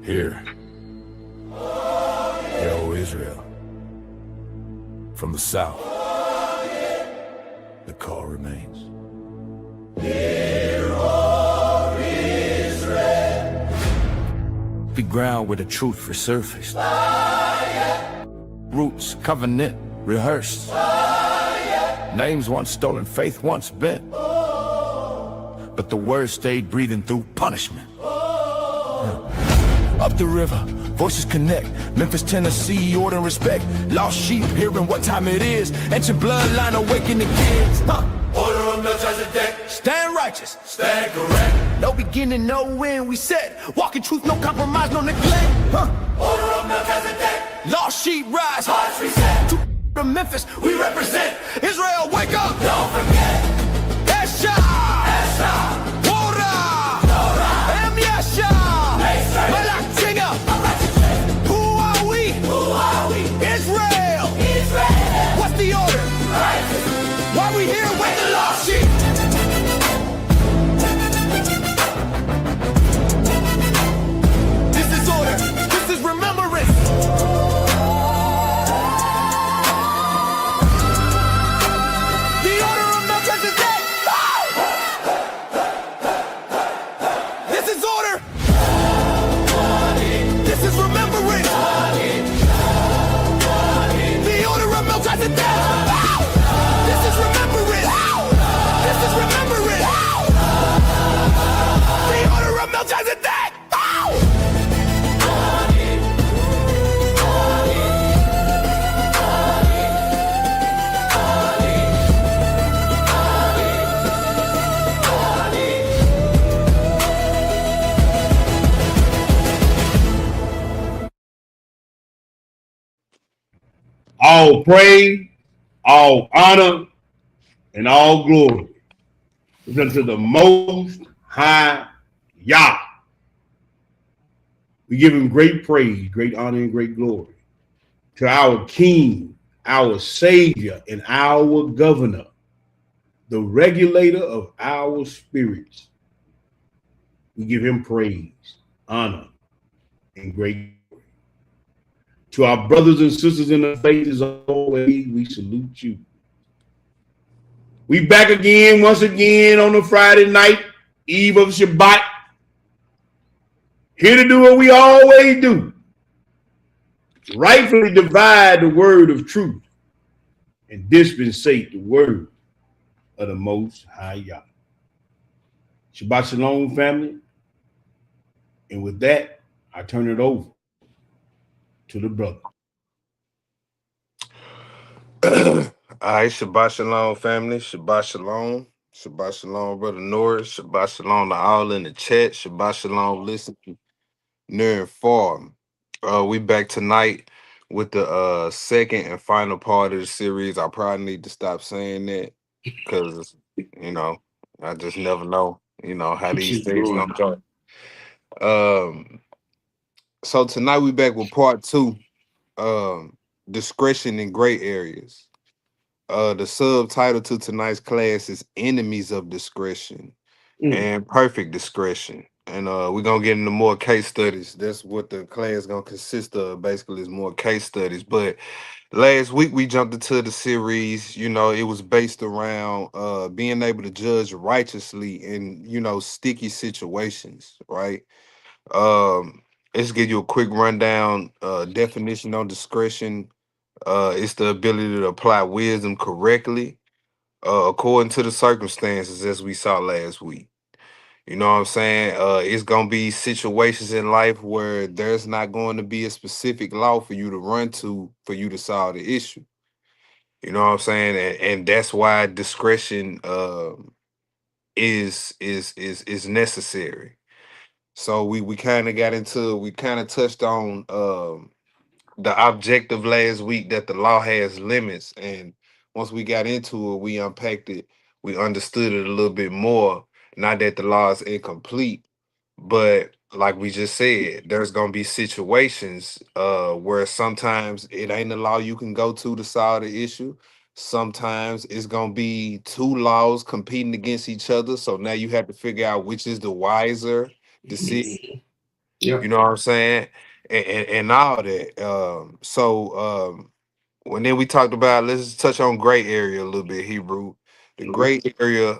Hear, O Israel, from the south, the call remains. Hear, O Israel. The ground where the truth resurfaced. Roots, covenant, rehearsed. Names once stolen, faith once bent. But the word stayed breathing through punishment. Up the river, voices connect. Memphis, Tennessee, order and respect. Lost sheep, hearing what time it is. Ancient bloodline awaken the kids. Order of Melchizedek. Stand righteous, stand correct. No beginning, no end, we said. Walking truth, no compromise, no neglect. Order of Melchizedek. Lost sheep rise, hearts reset. To Memphis, we represent. Israel, wake up, don't forget. Esha, Torah, Em Yasha, Malak Singer. Who are we? Israel. What's the order? Why we here with the lost sheep? This is order. This is remembrance. The order of Melchizedek. This is order. This is remembrance. The order of Melchizedek. This is remembrance. This is remembrance. The order of Melchizedek. All praise, all honor, and all glory is unto the Most High Yah. We give him great praise, great honor, and great glory to our King, our Savior, and our Governor, the regulator of our spirits. We give him praise, honor, and great glory. To our brothers and sisters in the faith, as always, we salute you. We back again, once again, on a Friday night, eve of Shabbat. Here to do what we always do. Rightfully divide the word of truth and dispensate the word of the Most High Yah. Shabbat Shalom, family. And with that, I turn it over to the brother. All right, Shabbat Shalom, family. Shabbat Shalom. Shabbat Shalom, Brother Norris. Shabbat Shalom to all in the chat. Shabbat Shalom, listen near and far. We back tonight with the second and final part of the series. I probably need to stop saying that because, I just never know, how these things gonna go. So tonight we back with part 2, discretion in gray areas. The subtitle to tonight's class is Enemies of Discretion and Perfect Discretion. And we're going to get into more case studies. That's what the class is going to consist of, basically, is more case studies. But last week we jumped into the series. It was based around being able to judge righteously in, sticky situations, right? Let's give you a quick rundown. Definition on discretion. It's the ability to apply wisdom correctly, according to the circumstances, as we saw last week. You know what I'm saying? It's gonna be situations in life where there's not going to be a specific law for you to run to for you to solve the issue. You know what I'm saying? And that's why discretion is necessary. So we kind of got into, we kind of touched on the objective last week that the law has limits, and once we got into it, we unpacked it, we understood it a little bit more. Not that the law is incomplete, but like we just said, there's gonna be situations where sometimes it ain't a law you can go to solve the issue. Sometimes it's gonna be two laws competing against each other, so now you have to figure out which is the wiser decision. Yeah. You know what I'm saying? And all that. When then we talked about, let's just touch on gray area a little bit, Hebrew. The Okay. gray area,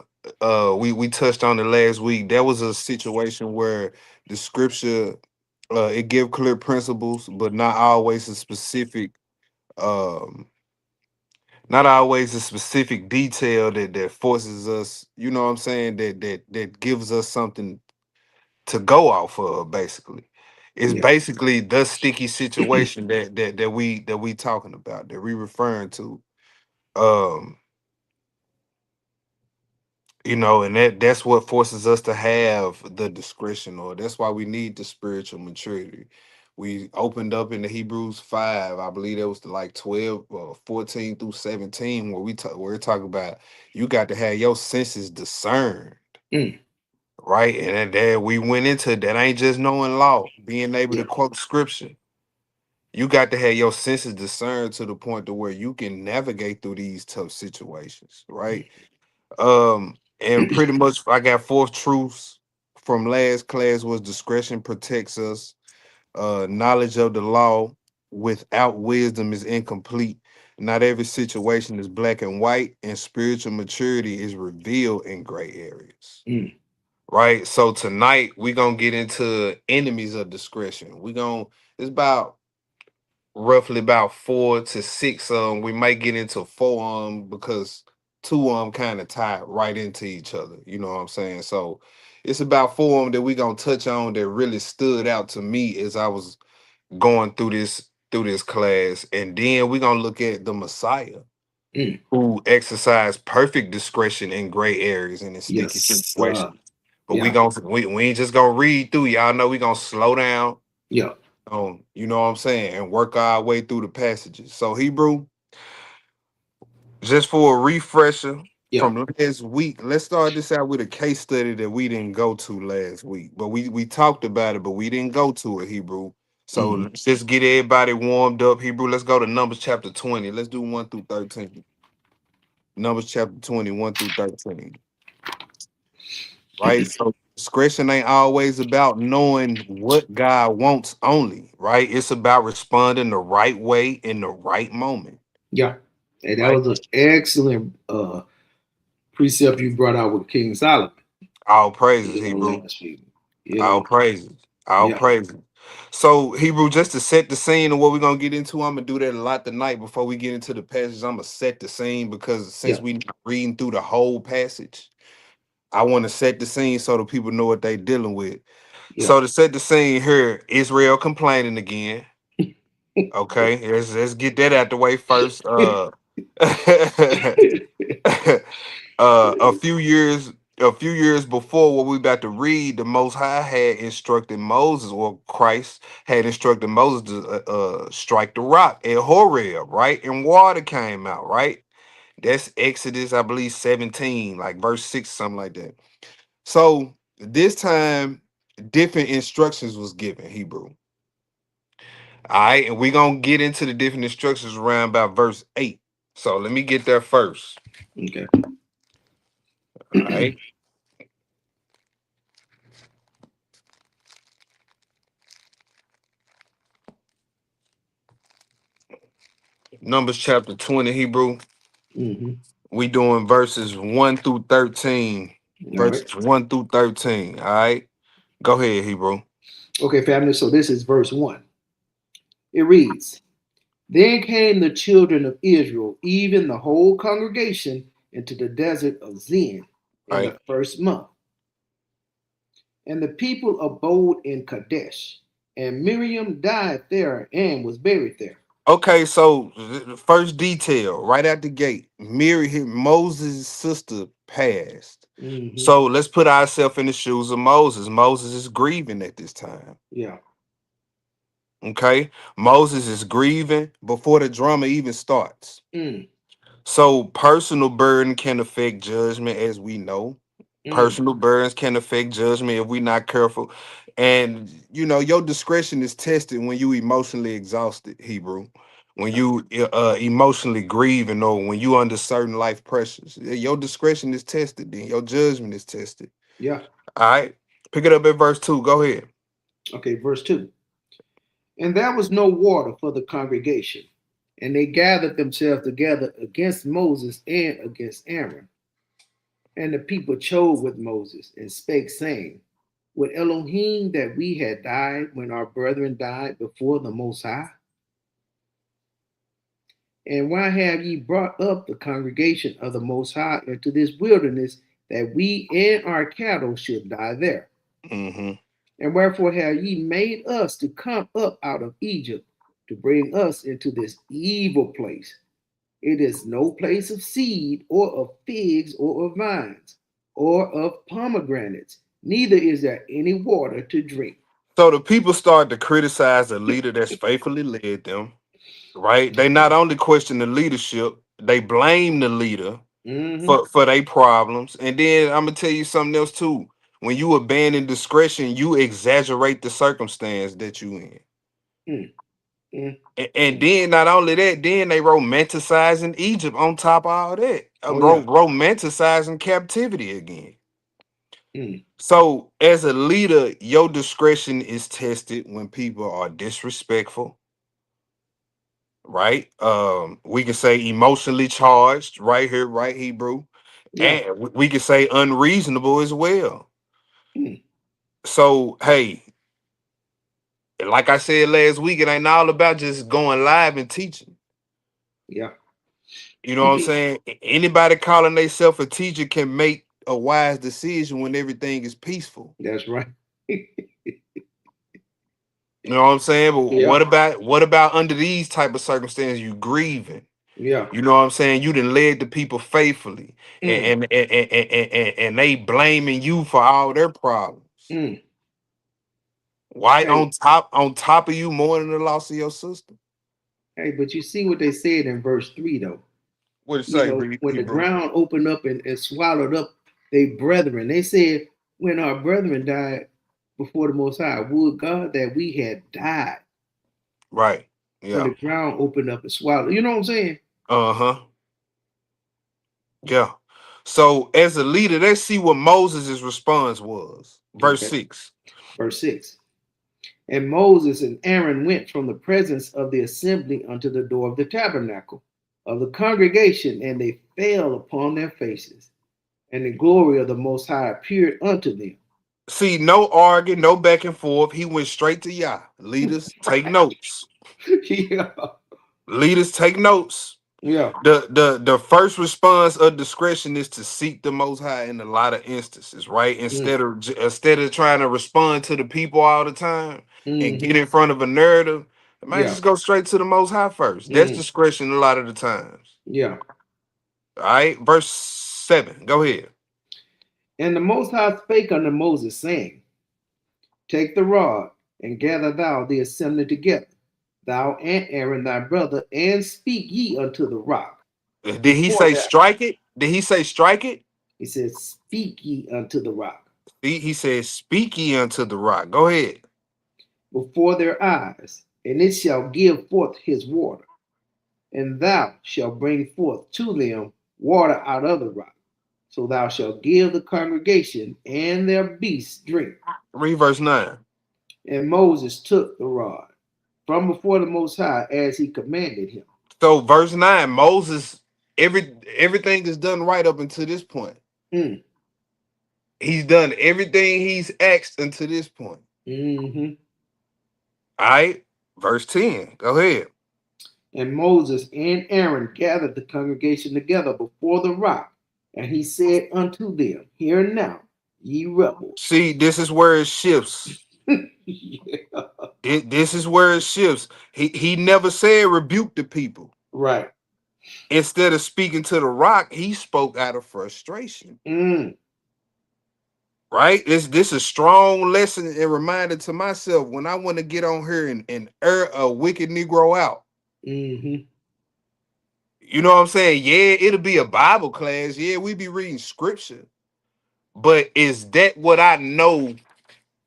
we touched on it last week. That was a situation where the scripture it give clear principles, but not always a specific um not always a specific detail that forces us, you know what I'm saying, that gives us something to go off of. Basically, it's Yeah. basically the sticky situation that we talking about, that we referring to. um and that's what forces us to have the discretion, or that's why we need the spiritual maturity. We opened up in the Hebrews 5, I believe that was like 12 14 through 17, where where we talk about you got to have your senses discerned, Mm. right? And then we went into that ain't just knowing law, being able Yeah. to quote scripture. You got to have your senses discerned to the point to where you can navigate through these tough situations, right? And pretty much I got fourth truths from last class was discretion protects us. Knowledge of the law without wisdom is incomplete. Not every situation is black and white, and spiritual maturity is revealed in gray areas. Mm. Right. So tonight we're gonna get into enemies of discretion. It's about roughly about 4 to 6. We might get into four because two kind of tied right into each other. You know what I'm saying? So it's about four that we gonna touch on that really stood out to me as I was going through this class. And then we're gonna look at the Messiah, Mm. who exercised perfect discretion in gray areas and in sticky Yes. situations. But Yeah. we ain't just gonna read through. Y'all know we gonna slow down, Yeah. you know what I'm saying, and work our way through the passages. So Hebrew, just for a refresher Yeah. from last week, let's start this out with a case study that we didn't go to last week. But we talked about it, but we didn't go to it, Hebrew. So Hmm. let's just get everybody warmed up, Hebrew. Let's go to Numbers chapter 20. Let's do 1 through 13. Numbers chapter 21 through 13. Right? So discretion ain't always about knowing what God wants only, right? It's about responding the right way in the right moment, Yeah. And that right? was an excellent precept you brought out with King Solomon All praises, on Hebrew. last week. You All know. praises. All Yeah. praises. So, Hebrew, just to set the scene of what we're gonna get into, I'm gonna do that a lot tonight before we get into the passage. I'm gonna set the scene because since Yeah. we not reading through the whole passage, I want to set the scene so the people know what they dealing with. Yeah. So to set the scene here, Israel complaining again. Okay, let's get that out the way first. A few years before what we about to read, the Most High had instructed Moses, or Christ had instructed Moses to strike the rock at Horeb, right? And water came out, right? That's Exodus, I believe, 17, like verse 6, something like that. So this time, different instructions was given, Hebrew. All right, and we're gonna get into the different instructions around about verse 8. So let me get there first. Okay. All right. Numbers chapter 20, Hebrew. Hmm. We doing verses 1 through 13. All right. Verses 1 through 13. All right. Go ahead, Hebrew. Okay, family. So this is verse 1. It reads, Then came the children of Israel, even the whole congregation, into the desert of Zin All in right. the first month. And the people abode in Kadesh. And Miriam died there and was buried there. Okay, so the first detail right out the gate, Moses' sister passed. Hmm. So let's put ourselves in the shoes of Moses. Moses is grieving at this time. Yeah. Okay, Moses is grieving before the drama even starts. Mm. So personal burden can affect judgment, as we know. Mm. Personal burdens can affect judgment if we're not careful. And your discretion is tested when you emotionally exhausted, Hebrew. When you emotionally grieving, or when you under certain life pressures. Your discretion is tested, then your judgment is tested. Yeah. All right. Pick it up at verse 2. Go ahead. Okay, verse 2. And there was no water for the congregation, and they gathered themselves together against Moses and against Aaron. And the people chode with Moses and spake, saying, would Elohim that we had died when our brethren died before the Most High? And why have ye brought up the congregation of the Most High into this wilderness, that we and our cattle should die there? Mm-hmm. And wherefore have ye made us to come up out of Egypt to bring us into this evil place? It is no place of seed, or of figs, or of vines, or of pomegranates, neither is there any water to drink. So the people started to criticize the leader that's faithfully led them, right? They not only question the leadership, they blame the leader Mm-hmm. for their problems. And then I'm gonna tell you something else too. When you abandon discretion, you exaggerate the circumstance that you in. Mm, mm, And mm. then not only that, then they romanticizing Egypt on top of all that, Oh yeah. romanticizing captivity again. Mm, So as a leader, your discretion is tested when people are disrespectful, right? We can say emotionally charged, right here, right, Hebrew, yeah. and we can say unreasonable as well. Mm, So hey, like I said last week, it ain't all about just going live and teaching. yeah. You know what I'm saying? Anybody calling themselves a teacher can make a wise decision when everything is peaceful. That's right. You know what I'm saying? But Yeah. what about under these type of circumstances? You grieving. Yeah. You know what I'm saying? You done led the people faithfully, Mm, and they blaming you for all their problems. mm. Why Hey, on top of you more than the loss of your sister? hey, but you see what they said in verse 3 though. What it You say, know, when the Hebrew? ground opened up and swallowed up their brethren, they said, when our brethren died before the Most High, would God that we had died Right. when Yeah. the ground opened up and swallowed. You know what I'm saying? Uh-huh. Yeah. So as a leader, let's see what Moses' response was. Verse Okay. 6. Verse 6. And Moses and Aaron went from the presence of the assembly unto the door of the tabernacle of the congregation, and they fell upon their faces. And the glory of the Most High appeared unto them. See, no arguing, no back and forth. He went straight to Yah. Leaders, take Right. notes. Yeah. Leaders, take notes. Yeah. The first response of discretion is to seek the Most High in a lot of instances, right? Mm, Instead of trying to respond to the people all the time and get mm-hmm. in front of a narrative, man, Yeah. just go straight to the Most High first. That's Mm, discretion a lot of the times. yeah. All right, verse 7. Go ahead. And the Most High spake unto Moses, saying, take the rod and gather thou the assembly together, thou and Aaron thy brother, and speak ye unto the rock Did he before say their strike it? Did he say strike it? He says, speak ye unto the rock He said, speak ye unto the rock. Go ahead. before their eyes, and it shall give forth his water, and thou shalt bring forth to them water out of the rock. So thou shalt give the congregation and their beasts drink. Read verse 9. And Moses took the rod from before the Most High as he commanded him. So verse 9, Moses, everything is done right up until this point. Mm, He's done everything he's asked until this point. mm-hmm. All right. Verse 10. Go ahead. And Moses and Aaron gathered the congregation together before the rock, and he said unto them, hear now, ye rebels. See, this is where it shifts. Yeah. This is where it shifts. He never said rebuke the people. Right. Instead of speaking to the rock, he spoke out of frustration. Mm, Right? This is a strong lesson and reminder to myself when I want to get on here and air a wicked Negro out. mm-hmm. You know what I'm saying? Yeah, it'll be a Bible class. Yeah, we be reading scripture. But is that what I know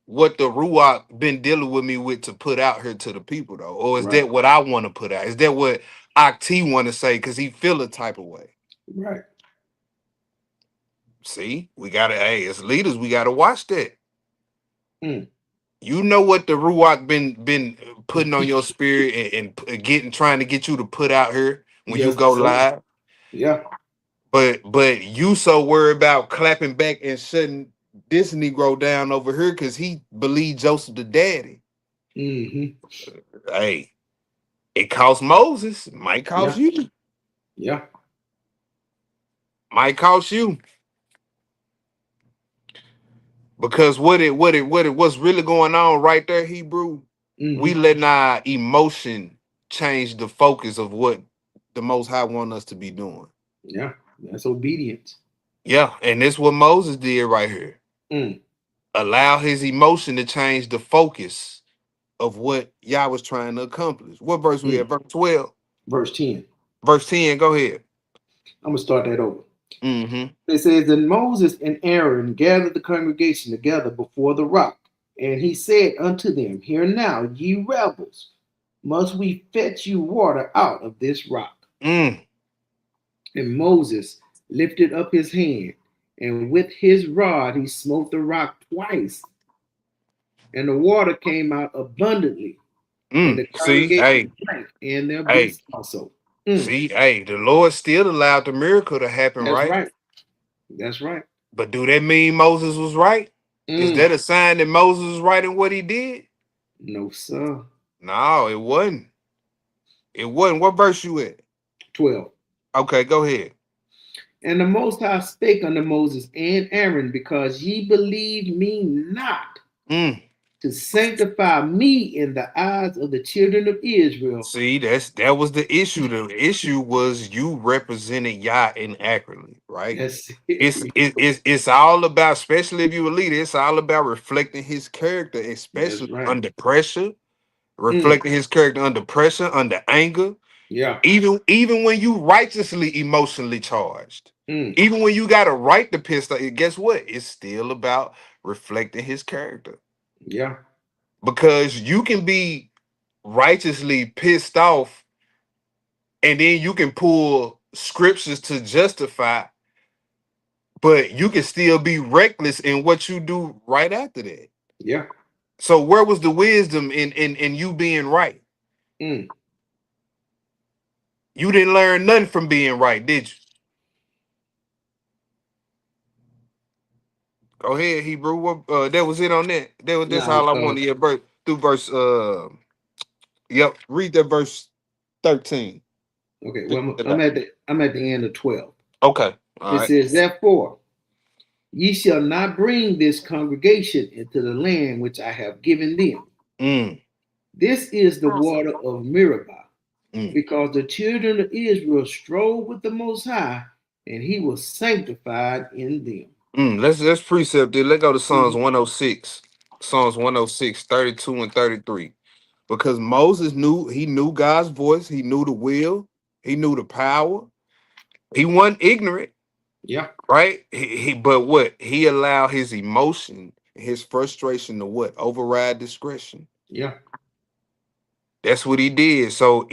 what the Ruach been dealing with me with to put out here to the people though? Or is Right. that what I want to put out? Is that what Akti want to say? Because he feel a type of way. Right. See, we gotta, hey, as leaders, we gotta watch that. Mm. You know what the Ruach been putting on your spirit and getting trying to get you to put out here when you Yes, go sir. live. Yeah. But you so worried about clapping back and shutting this Negro down over here because he believed Joseph the daddy. Mm-hmm. Hey, it cost Moses, might cost Yeah. you, Yeah. might cost you. Because what's really going on right there, Hebrew, we Mm-hmm. letting our emotion change the focus of what the Most High want us to be doing. Yeah. That's obedience. Yeah, and this what Moses did right here. Mm. Allow his emotion to change the focus of what Yah was trying to accomplish. What verse we at? Mm. Verse 12. Verse 10. Verse 10. Go ahead. I'm gonna start that over. Mm-hmm. It says, "And Moses and Aaron gathered the congregation together before the rock, and he said unto them, Hear now, ye rebels, must we fetch you water out of this rock? Mm. And Moses lifted up his hand, and with his rod he smote the rock twice, and the water came out abundantly, and Mm. the See, hey, congregation drank, and their hey, beasts also." Mm. see, hey, the Lord still allowed the miracle to happen, That's right? right. That's right. But do that mean Moses was right? Is Mm. that a sign that Moses was right in what he did? No, sir. No, it wasn't. It wasn't. What verse you at? 12. Okay, go ahead. And the Most High spake unto Moses and Aaron, because ye believe me not, Mm. to sanctify me in the eyes of the children of Israel. See, that was the issue. The issue was you represented Yah inaccurately, right? That's It's it. it, it's it's all about, especially if you're a leader, it's all about reflecting his character, That's especially right. under pressure, Mm. reflecting his character under pressure, under anger, Yeah. even when you righteously emotionally charged, Mm. even when you got a right to piss off, guess what? It's still about reflecting his character. Yeah. Because you can be righteously pissed off and then you can pull scriptures to justify, but you can still be reckless in what you do right after that. Yeah. So where was the wisdom in you being right? Mm. You didn't learn nothing from being right, did you? Go ahead, Hebrew. That was it on that. That's Now, all I wanted. Yeah, through verse. Yep. Read that verse 13. okay. Well, I'm at the end of 12. Okay. All It right. says, Therefore, ye shall not bring this congregation into the land which I have given them. Mm, This is the water of Meribah, mm, because the children of Israel strove with the Most High, and he was sanctified in them. Let's precept it. Let's go to Psalms Mhm. 106. Psalms 106, 32 and 33. Because Moses knew God's voice, he knew the will, he knew the power. He wasn't ignorant, Yeah, right? But what? He allowed his emotion, his frustration to what? Override discretion. yeah, That's what he did. So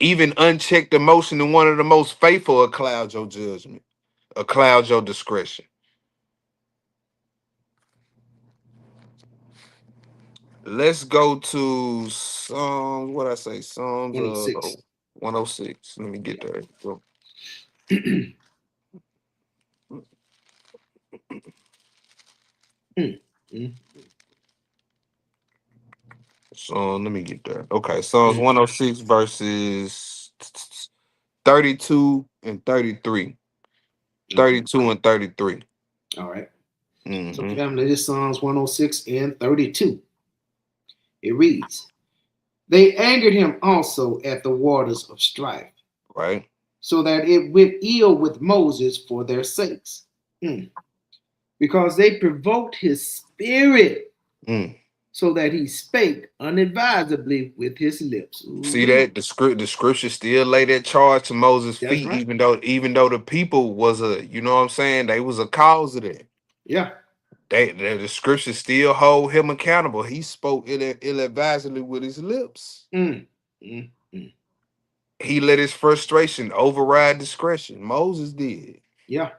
even unchecked emotion in one of the most faithful will cloud your judgment, or cloud your discretion. Let's go to Psalms. What I say? Psalms 106. 106. Let me get Yeah. there. Go. Mm, mm, So let me get there. Okay, Psalms mm. 106 verses 32 and 33. Okay. 32 and 33. All right. So, Mm-hmm. family, this Psalms 106 and 32. It reads, They angered him also at the waters of strife, Right. so that it went ill with Moses for their sakes. Mm. Because they provoked his spirit, Mm. so that he spake unadvisedly with his lips. See Ooh-wee. that the scripture still lay that charge to Moses' That's feet, right. even though the people was you know what I'm saying, they was a cause of that. Yeah. The scripture still hold him accountable. He spoke ill-advisedly with his lips. Mm, mm, mm. He let his frustration override discretion. Moses did. Yeah.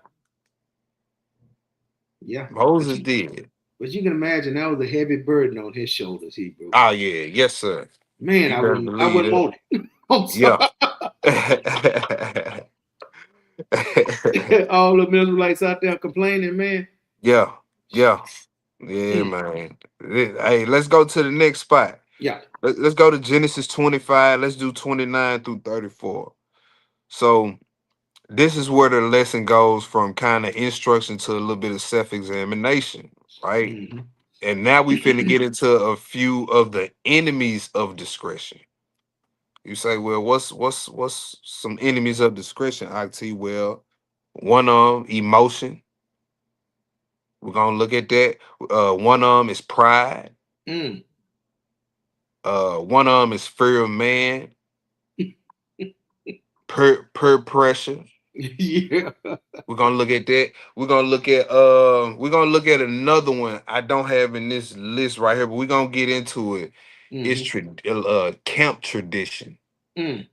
Yeah. Moses did. But you can imagine that was a heavy burden on his shoulders, Hebrew. Oh yeah, yes, sir. Man, You I better wouldn't I believe wouldn't it. want it. I'm Yeah. sorry. All the Israelites out there complaining, man. Yeah, yeah, yeah, Mm, man. Hey, let's go to the next spot. yeah. Let's go to Genesis 25. Let's do 29 through 34. So this is where the lesson goes from kind of instruction to a little bit of self-examination, right? Mhm. And now we finna get into a few of the enemies of discretion. You say, well, what's some enemies of discretion, IT? Well, one emotion. We're gonna look at that. One is pride. Mm. One is fear of man, per pressure. Yeah. We're gonna look at that. We're gonna look at another one I don't have in this list right here, but we're gonna get into it. It's Mhm. camp tradition. Mm.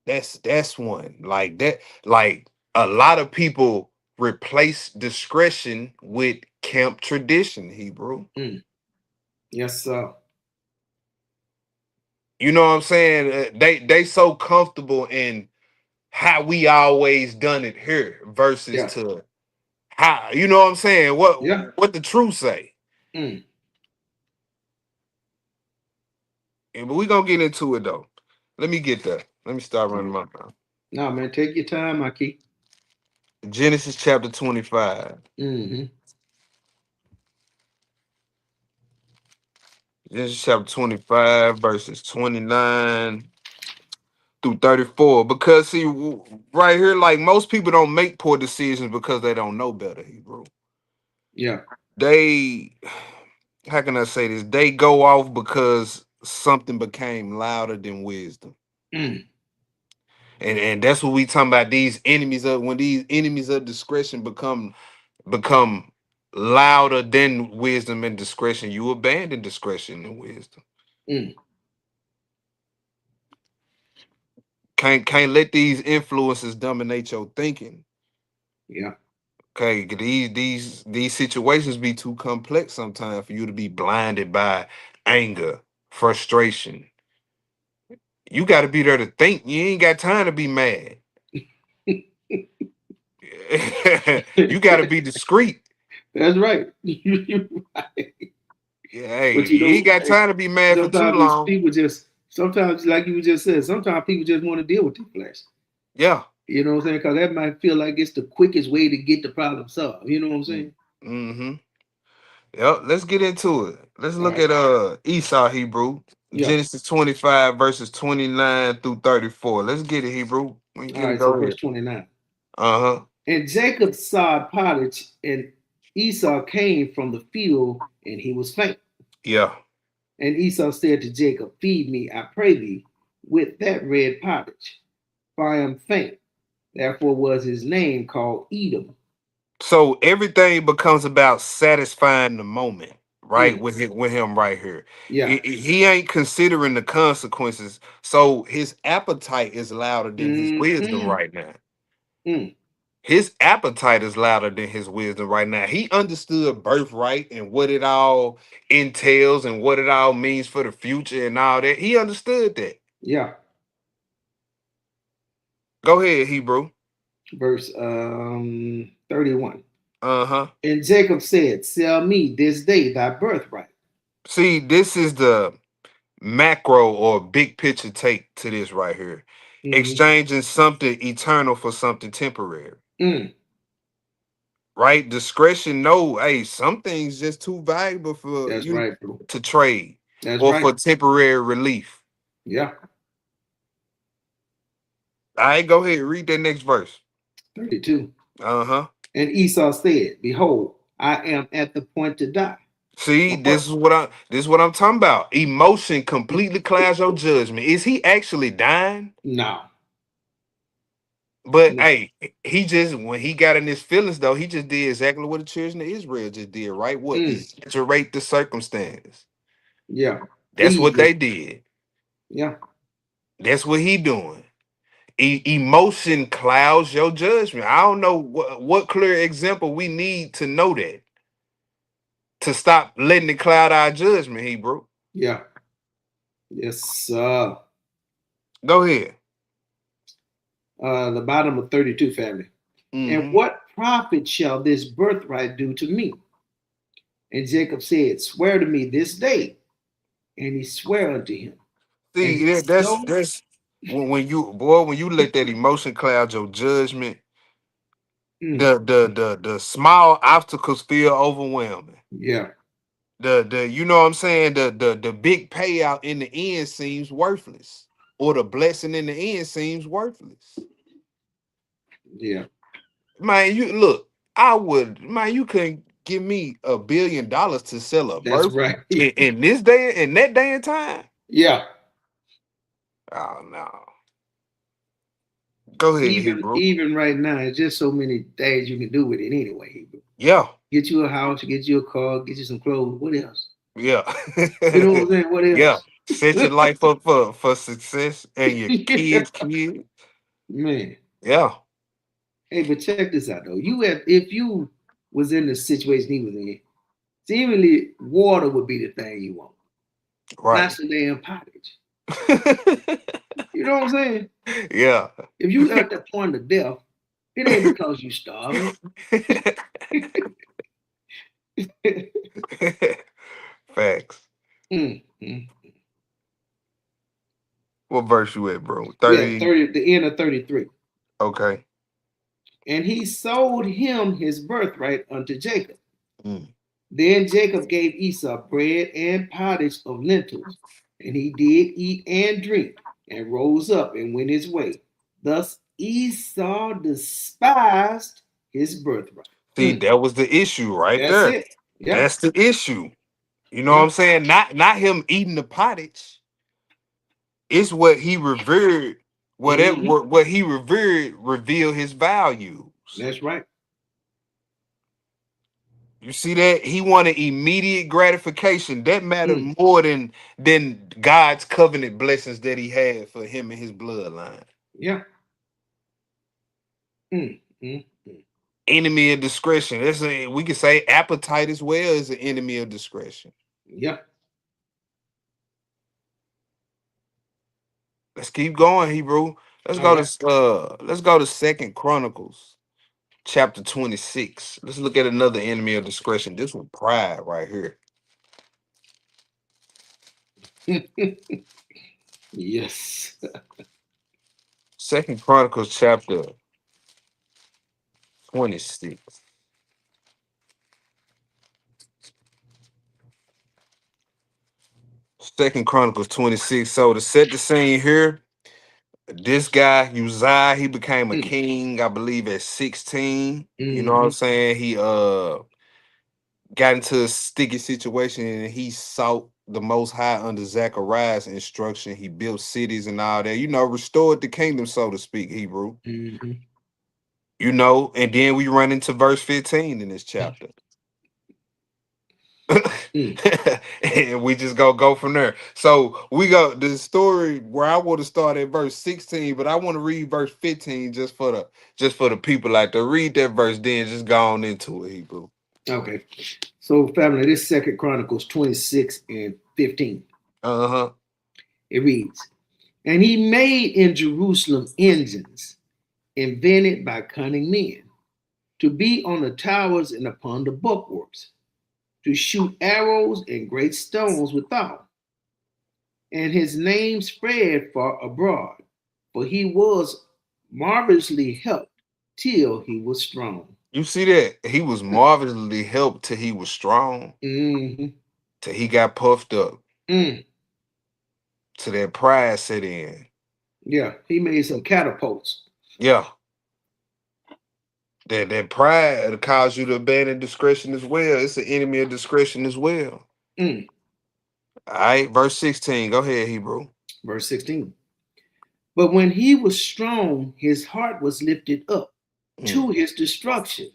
That's one. Like that, like a lot of people replace discretion with camp tradition, Hebrew. Mm. Yes, sir. You know what I'm saying? They so comfortable in how we always done it here versus Yeah. to how, you know what I'm saying? Yeah. What the truth say? Mm. But we gonna get into it though. Let me get that. Let me start running my mouth. No, man, take your time, Aki. Genesis chapter 25. Mm-hmm. Genesis chapter 25, verses 29 through 34. Because see, right here, like most people don't make poor decisions because they don't know better, Hebrew. Yeah. They, how can I say this? They go off because something became louder than wisdom. Mm. And that's what we talking about. These enemies of when these enemies of discretion become louder than wisdom and discretion, you abandon discretion and wisdom. Mm. Can't let these influences dominate your thinking. Yeah. Okay, these situations be too complex sometimes for you to be blinded by anger, frustration. You got to be there to think. You ain't got time to be mad. You got to be discreet. That's right. You right. Yeah, hey, But you you ain't know, got time to be mad for too sometimes long. people just sometimes, like you just said, sometimes people just want to deal with the flesh. Yeah. You know what I'm saying? Because that might feel like it's the quickest way to get the problem solved. You know what I'm saying? Mm-hmm. Yep. Let's get into it. Let's All look right. at Esau Hebrew. Yeah. Genesis 25 verses 29 through 34. Let's get it, Hebrew. When you All get it, right. So go verse ahead. 29. Uh-huh. And Jacob sawed pottage, and Esau came from the field, and he was faint. Yeah. And Esau said to Jacob, feed me, I pray thee, with that red pottage, for I am faint. Therefore was his name called Edom. So everything becomes about satisfying the moment, right? Mm. With him right here. Yeah. He ain't considering the consequences. So his appetite is louder than his wisdom Mm-hmm. right now. Mm. His appetite is louder than his wisdom right now. He understood birthright and what it all entails and what it all means for the future and all that. He understood that. Yeah. Go ahead, Hebrew. Verse 31. Uh-huh. And Jacob said, sell me this day thy birthright. See, this is the macro or big picture take to this right here. Mm-hmm. Exchanging something eternal for something temporary. Mm. Right? Discretion, no, hey, some things just too valuable for That's you right, bro. to trade That's or right. for temporary relief. Yeah. All right, go ahead, read that next verse. 32. Uh-huh. And Esau said, behold, I am at the point to die. See, this is what I'm talking about. Emotion completely clouds your judgment. Is he actually dying? No. But No. hey, he just when he got in his feelings though, he just did exactly what the children of Israel just did, right? What Mm. exaggerate the circumstance. Yeah. That's Please what do. they did. Yeah. That's what he doing. Emotion clouds your judgment. I don't know what clear example we need to know that. to stop letting it cloud our judgment, Hebrew. Yeah. Yes, sir. Go ahead. The bottom of 32, family. And Mm-hmm. what profit shall this birthright do to me? And Jacob said, swear to me this day. And he sware unto him. And See, he that's when you let that emotion cloud your judgment, mm, the small obstacles feel overwhelming. yeah, The you know what I'm saying? The big payout in the end seems worthless. Or the blessing in the end seems worthless. yeah, Man, you couldn't give me $1 billion to sell a that's birth right. in this day, in that day and time. Yeah. Oh no. Go ahead, Even Hebrew. even right now, it's just so many things you can do with it anyway. Hebrew. Yeah, Get you a house, get you a car, get you some clothes. What else? yeah. You know what I'm saying? What Yeah. else? Set your life up for success and your kids, kids. Man. Yeah, Hey, but check this out though. If you was in the situation he was in, seemingly water would be the thing you want, not right. some damn pottage. You know what I'm saying? Yeah. If you at the point of death, it ain't because you starving. Facts. Mm, mm. What verse you at, bro? Yeah, 30. 30, the end of 33. Okay. And he sold him his birthright unto Jacob. Mm. Then Jacob gave Esau bread and pottage of lentils, and he did eat and drink, and rose up and went his way. Thus Esau despised his birthright. See, that was the issue right That's there. it. Yeah, That's the issue. You know what yeah. I'm saying? Not him eating the pottage. It's what he revered. Whatever Mhm. what he revered revealed his values. That's right. You see that? He wanted immediate gratification. That mattered Mm, more than God's covenant blessings that he had for him and his bloodline. yeah. Mm, mm, mm. Enemy of discretion. We could say appetite as well as an enemy of discretion. Yeah. Let's keep going, Hebrew. All right. Let's go to Second Chronicles, chapter 26. Let's look at another enemy of discretion. This one, pride, right here. Yes. Second Chronicles, chapter 26. Second Chronicles 26. So to set the scene here, this guy, Uzziah, he became a Mm, king, I believe, at 16. You know what I'm mhm, saying? He got into a sticky situation and he sought the most high under Zechariah's instruction. He built cities and all that, restored the kingdom, so to speak, Hebrew. mhm, And then we run into verse 15 in this chapter. mm. And we just go from there. So we go the story where I want to start at verse 16, but I want to read verse 15 just for the people like to read that verse, then just go on into it, Hebrew. Okay. So, family, this Second Chronicles 26 and 15. Uh-huh. It reads, and he made in Jerusalem engines invented by cunning men to be on the towers and upon the bulwarks, to shoot arrows and great stones withal. And his name spread far abroad, for he was marvelously helped till he was strong. You see that? He was marvelously helped till he was strong, Mm-hmm. till he got puffed up, Mm. till that pride set in. Yeah, he made some catapults. Yeah. That pride cause you to abandon discretion as well. It's an enemy of discretion as well. Mm. All right, verse 16. Go ahead, Hebrew. Verse 16. But when he was strong, his heart was lifted up Mm. to his destruction,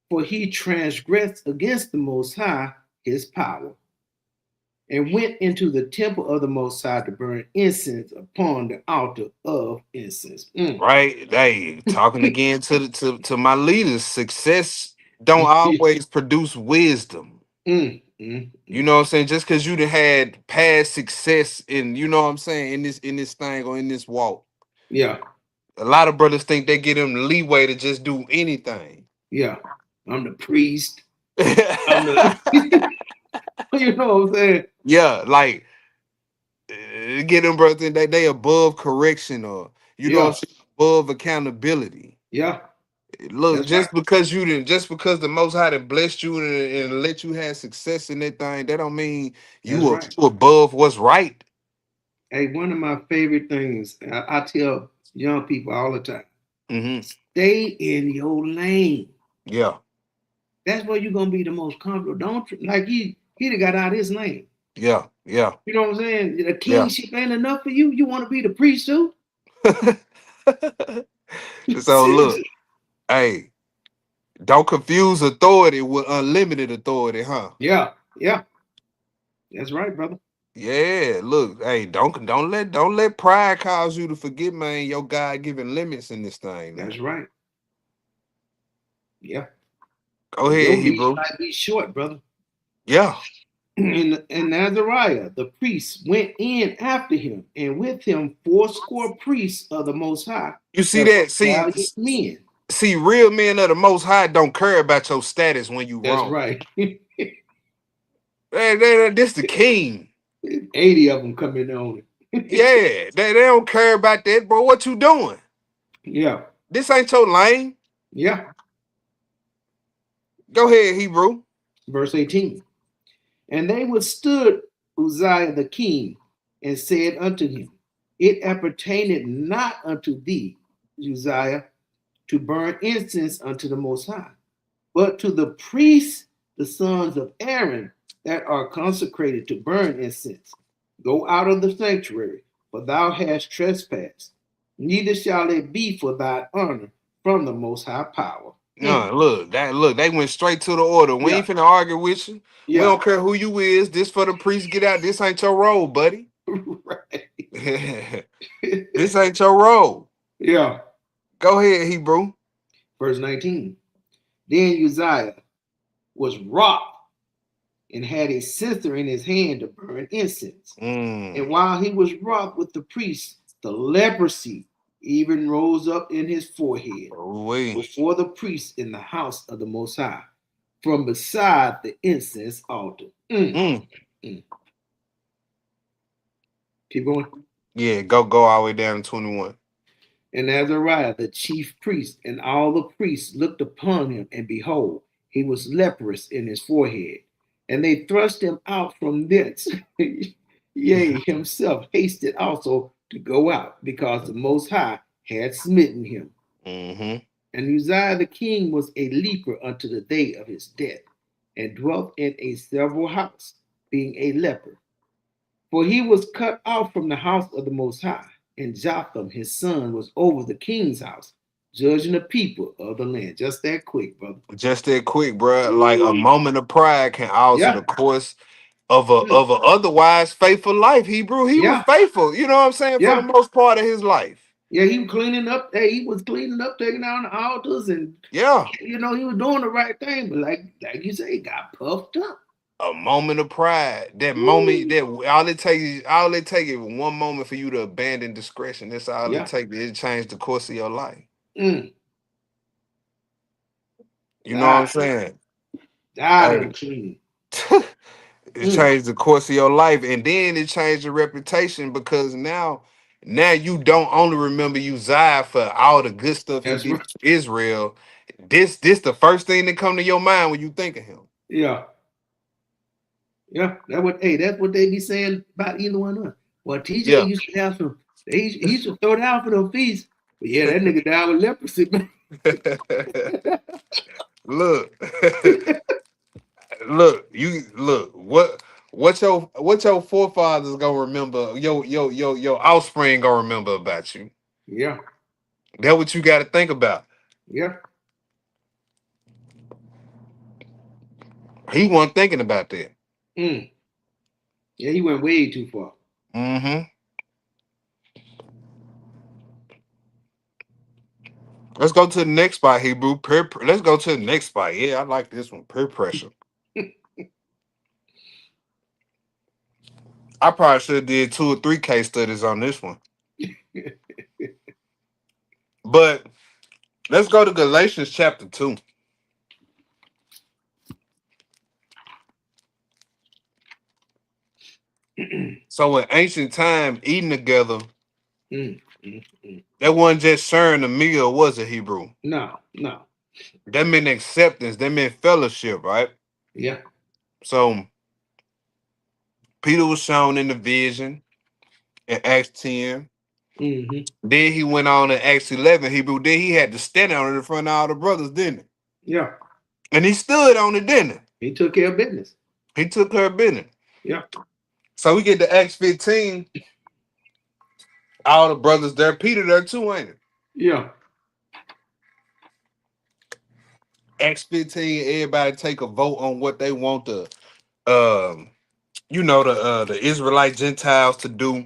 for he transgressed against the Most High, his power, and went into the temple of the Most High to burn incense upon the altar of incense. Mm. Right? Hey, talking again to my leaders. Success don't always produce wisdom. You know what I'm saying? Just because you done had past success in, you know what I'm saying, in this thing or in this walk. Yeah. A lot of brothers think they get them leeway to just do anything. Yeah. I'm the priest. I'm the you know what I'm saying? Yeah, like get them brothers think they above correction or you know what I'm Yeah. saying, above accountability. Yeah. Look, That's right. just because the Most High done blessed you and let you have success in that thing, that don't mean That's you are right. above what's right. Hey, one of my favorite things I tell young people all the time: Hmm. stay in your lane. Yeah, That's where you're gonna be the most comfortable. Don't like he done got out of his lane. yeah, yeah, You know what I'm saying? The yeah. kingship ain't enough for you. You want to be the priest too? So look, hey, don't confuse authority with unlimited authority, huh? Yeah, yeah. That's right, brother. Yeah, look, hey, don't let pride cause you to forget, man, your God given limits in this thing now. That's right. Yeah. Go Your ahead, leash Hebrew. might be short, brother. Yeah. And Azariah, the priest, went in after him, and with him 80 priests of the Most High You see that that? were valiant men. See, real men of the Most High don't care about your status when you That's wrong. right. This the king. 80 of them coming on it. Yeah, they don't care about that, bro. What you doing? Yeah, This ain't your lane. yeah. Go ahead, Hebrew. Verse 18. And they withstood Uzziah the king and said unto him, it appertaineth not unto thee, Uzziah, to burn incense unto the Most High, but to the priests, the sons of Aaron, that are consecrated to burn incense. Go out of the sanctuary, for thou hast trespassed. Neither shall it be for thy honor from the Most High power. No, look, they went straight to the order. We Yeah, ain't finna argue with you. We yeah, don't care who you is. This for the priest. Get out. This ain't your role, buddy. right. This ain't your role. Yeah. Go ahead, Hebrew. Verse 19. Then Uzziah was wroth and had a censer in his hand to burn incense. And Mm. while he was wroth with the priests, the leprosy even rose up in his forehead We. before the priests in the house of the Most High, from beside the incense altar. Mm. Mm. Keep going. Yeah, go all the way down to 21. And Azariah, the chief priest, and all the priests looked upon him, and behold, he was leprous in his forehead. And they thrust him out from thence. Yea, himself hasted also to go out, because the Most High had smitten him. Mm-hmm. And Uzziah the king was a leper unto the day of his death, and dwelt in a several house, being a leper. For he was cut off from the house of the Most High, and Jotham his son was over the king's house, judging the people of the land. Just that quick, brother. Just that quick, bro. Like a Ooh, moment of pride can alter yeah, the course of a mm, otherwise faithful life. Hebrew, he was yeah, faithful. You know what I'm saying for the yeah, most part of his life. yeah. He was cleaning up. Hey, he was cleaning up, taking down the altars, and Yeah, he was doing the right thing. But like you say, he got puffed up. a moment of pride. That moment, Ooh, that all it takes is one moment for you to abandon discretion. That's all it yeah, takes. It changed the course of your life. mm, You know what I'm died, saying? died of Hey. the king. It Mm, changed the course of your life, and then it changed your reputation because now you don't only remember Uzziah for all the good stuff he that's did right. for Israel. This the first thing that come to your mind when you think of him. Yeah, yeah. That's what they be saying about either one of us. Well, TJ Yeah. used to have some. He used to throw down for them feasts. But yeah, that nigga died with leprosy, man. Look, what your forefathers gonna remember, your offspring gonna remember about you. Yeah, That's what you gotta think about. yeah. He wasn't thinking about that. Mm. Yeah, he went way too far. Mm-hmm. Let's go to the next spot, Hebrew. Let's go to the next spot. Yeah, I like this one. Peer pressure. I probably should have did 2 or 3 case studies on this one. But let's go to Galatians chapter 2. So in ancient time, eating together, that wasn't just sharing a meal, was it, Hebrew? No. That meant acceptance. That meant fellowship, right? Yeah. So Peter was shown in the vision in Acts 10. Then he went on in Acts 11, Hebrew. Then he had to stand on it in front of all the brothers, didn't he? Yeah. And he stood on it, didn't he? He took care of business. He took care of business. Yeah. So we get to Acts 15. All the brothers there. Peter there too, ain't it? Yeah. Acts 15, everybody take a vote on what they want the the Israelite Gentiles to do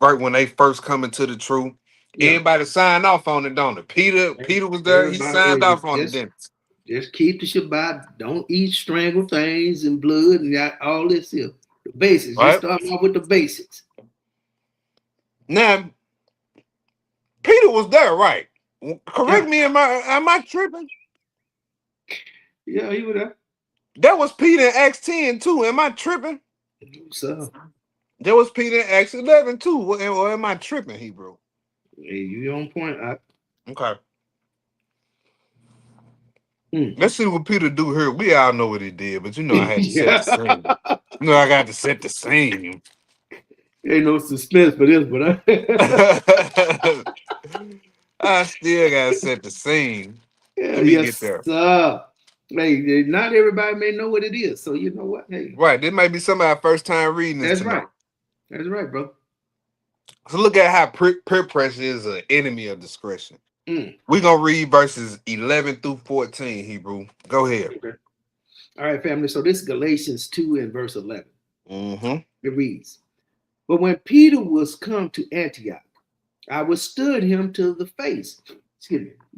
right when they first come into the truth. Yeah. Everybody signed off on it, don't it? Peter was there, he signed off on it, didn't he? Just keep the Shabbat, don't eat strangled things and blood and all this here. The basics. Right? Just start off with the basics. Now, Peter was there, right? Correct me, am I tripping? Yeah, he was there. That was Peter in Acts 10 too. Am I tripping? So there was Peter in Acts 11 too. Or am I tripping, Hebrew? Hey, you on point. Okay. Let's see what Peter do here. We all know what he did, but I had to set the scene. I got to set the scene. Ain't no suspense for this, but I still gotta set the scene. Yeah, let me get there. Hey, not everybody may know what it is, so you know what? Hey, right. This may be somebody first time reading this. That's right. That's right, bro. So look at how peer pressure is an enemy of discretion. We're gonna read verses 11 through 14, Hebrew. Go ahead. Okay. All right, family. So this is Galatians 2 and verse 11. It reads, "But when Peter was come to Antioch, I withstood him to the face,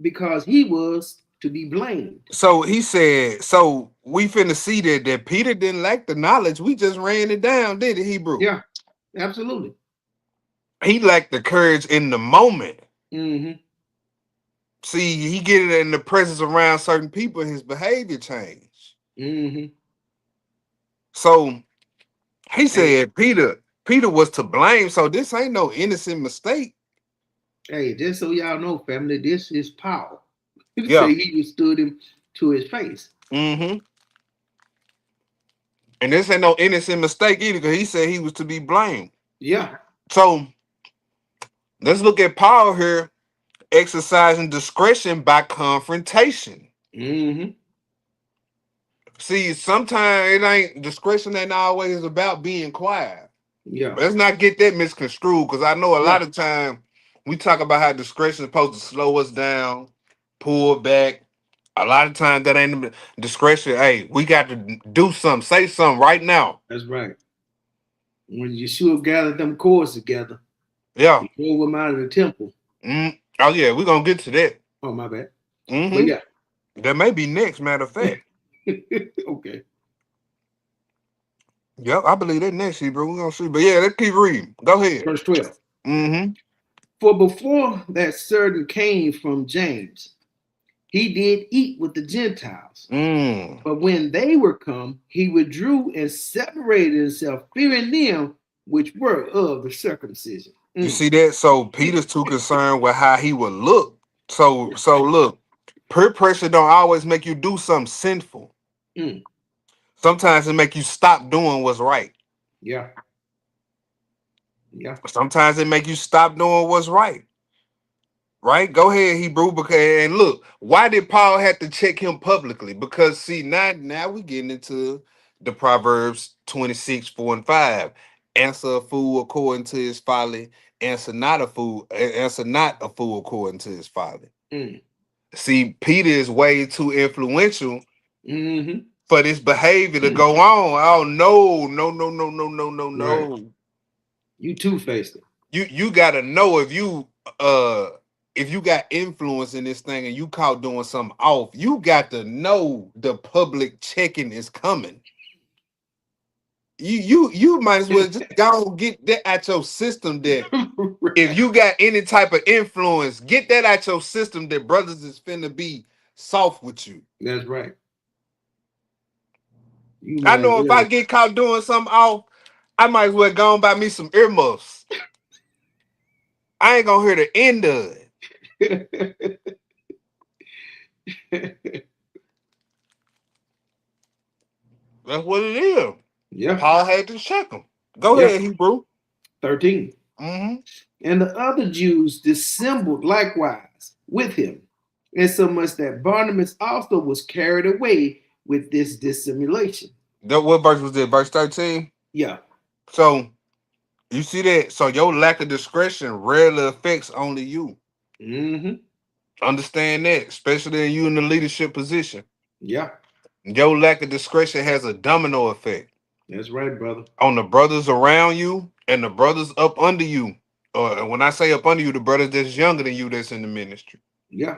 because he was to be blamed." So he said, so we finna see that Peter didn't lack the knowledge. We just ran it down, did it, Hebrew? Yeah, absolutely. He lacked the courage in the moment. See, he get it in the presence around certain people, his behavior changed. So he said Peter was to blame. So this ain't no innocent mistake. Hey, just so y'all know, family, this is power. Yeah. He withstood him to his face. And this ain't no innocent mistake either, because he said he was to be blamed. Yeah. So let's look at Paul here, exercising discretion by confrontation. See, sometimes discretion ain't always about being quiet. Yeah. Let's not get that misconstrued, because I know a lot of time we talk about how discretion is supposed to slow us down, pull back. A lot of times that ain't discretion. Hey, we got to do something, say something right now. That's right. When Yeshua gathered them cords together, he drove them out of the temple. Oh yeah, we're gonna get to that. Oh, my bad. But yeah, that may be next. Matter of fact. Okay. Yep, I believe that next, bro. We're gonna see. But yeah, let's keep reading. Go ahead. Verse 12. "For before that certain came from James, he did eat with the Gentiles. But when they were come, he withdrew and separated himself, fearing them which were of the circumcision." You see that? So Peter's too concerned with how he would look. So look, peer pressure don't always make you do something sinful. Sometimes it make you stop doing what's right. Yeah. Sometimes it make you stop doing what's right. Right? Go ahead, Hebrew. And look, why did Paul have to check him publicly? Because see, now we getting into the Proverbs 26, 4 and 5. Answer a fool according to his folly. Answer not a fool according to his folly. See, Peter is way too influential for this behavior to go on. Oh no. Right. You two-faced it. You gotta know if you got influence in this thing and you caught doing something off, you got to know the public checking is coming. you might as well just go and get that out your system. That Right. if you got any type of influence, get that out your system. That brothers is finna be soft with you. That's right. You I might know if I well. get caught doing something off, I might as well go and buy me some earmuffs. I ain't gonna hear the end of it. That's what it is. Yeah. Paul had to check him. Go Yeah. ahead, Hebrew. 13. Mm-hmm. And the other Jews dissembled likewise with him, insomuch that Barnabas also was carried away with this dissimulation. What verse was it? Verse 13? Yeah. So you see that? So your lack of discretion rarely affects only you. Mm-hmm. Understand that, especially you in the leadership position. Yeah. Your lack of discretion has a domino effect That's right, brother. on the brothers around you and the brothers up under you. Or when I say up under you, the brothers that's younger than you that's in the ministry. Yeah.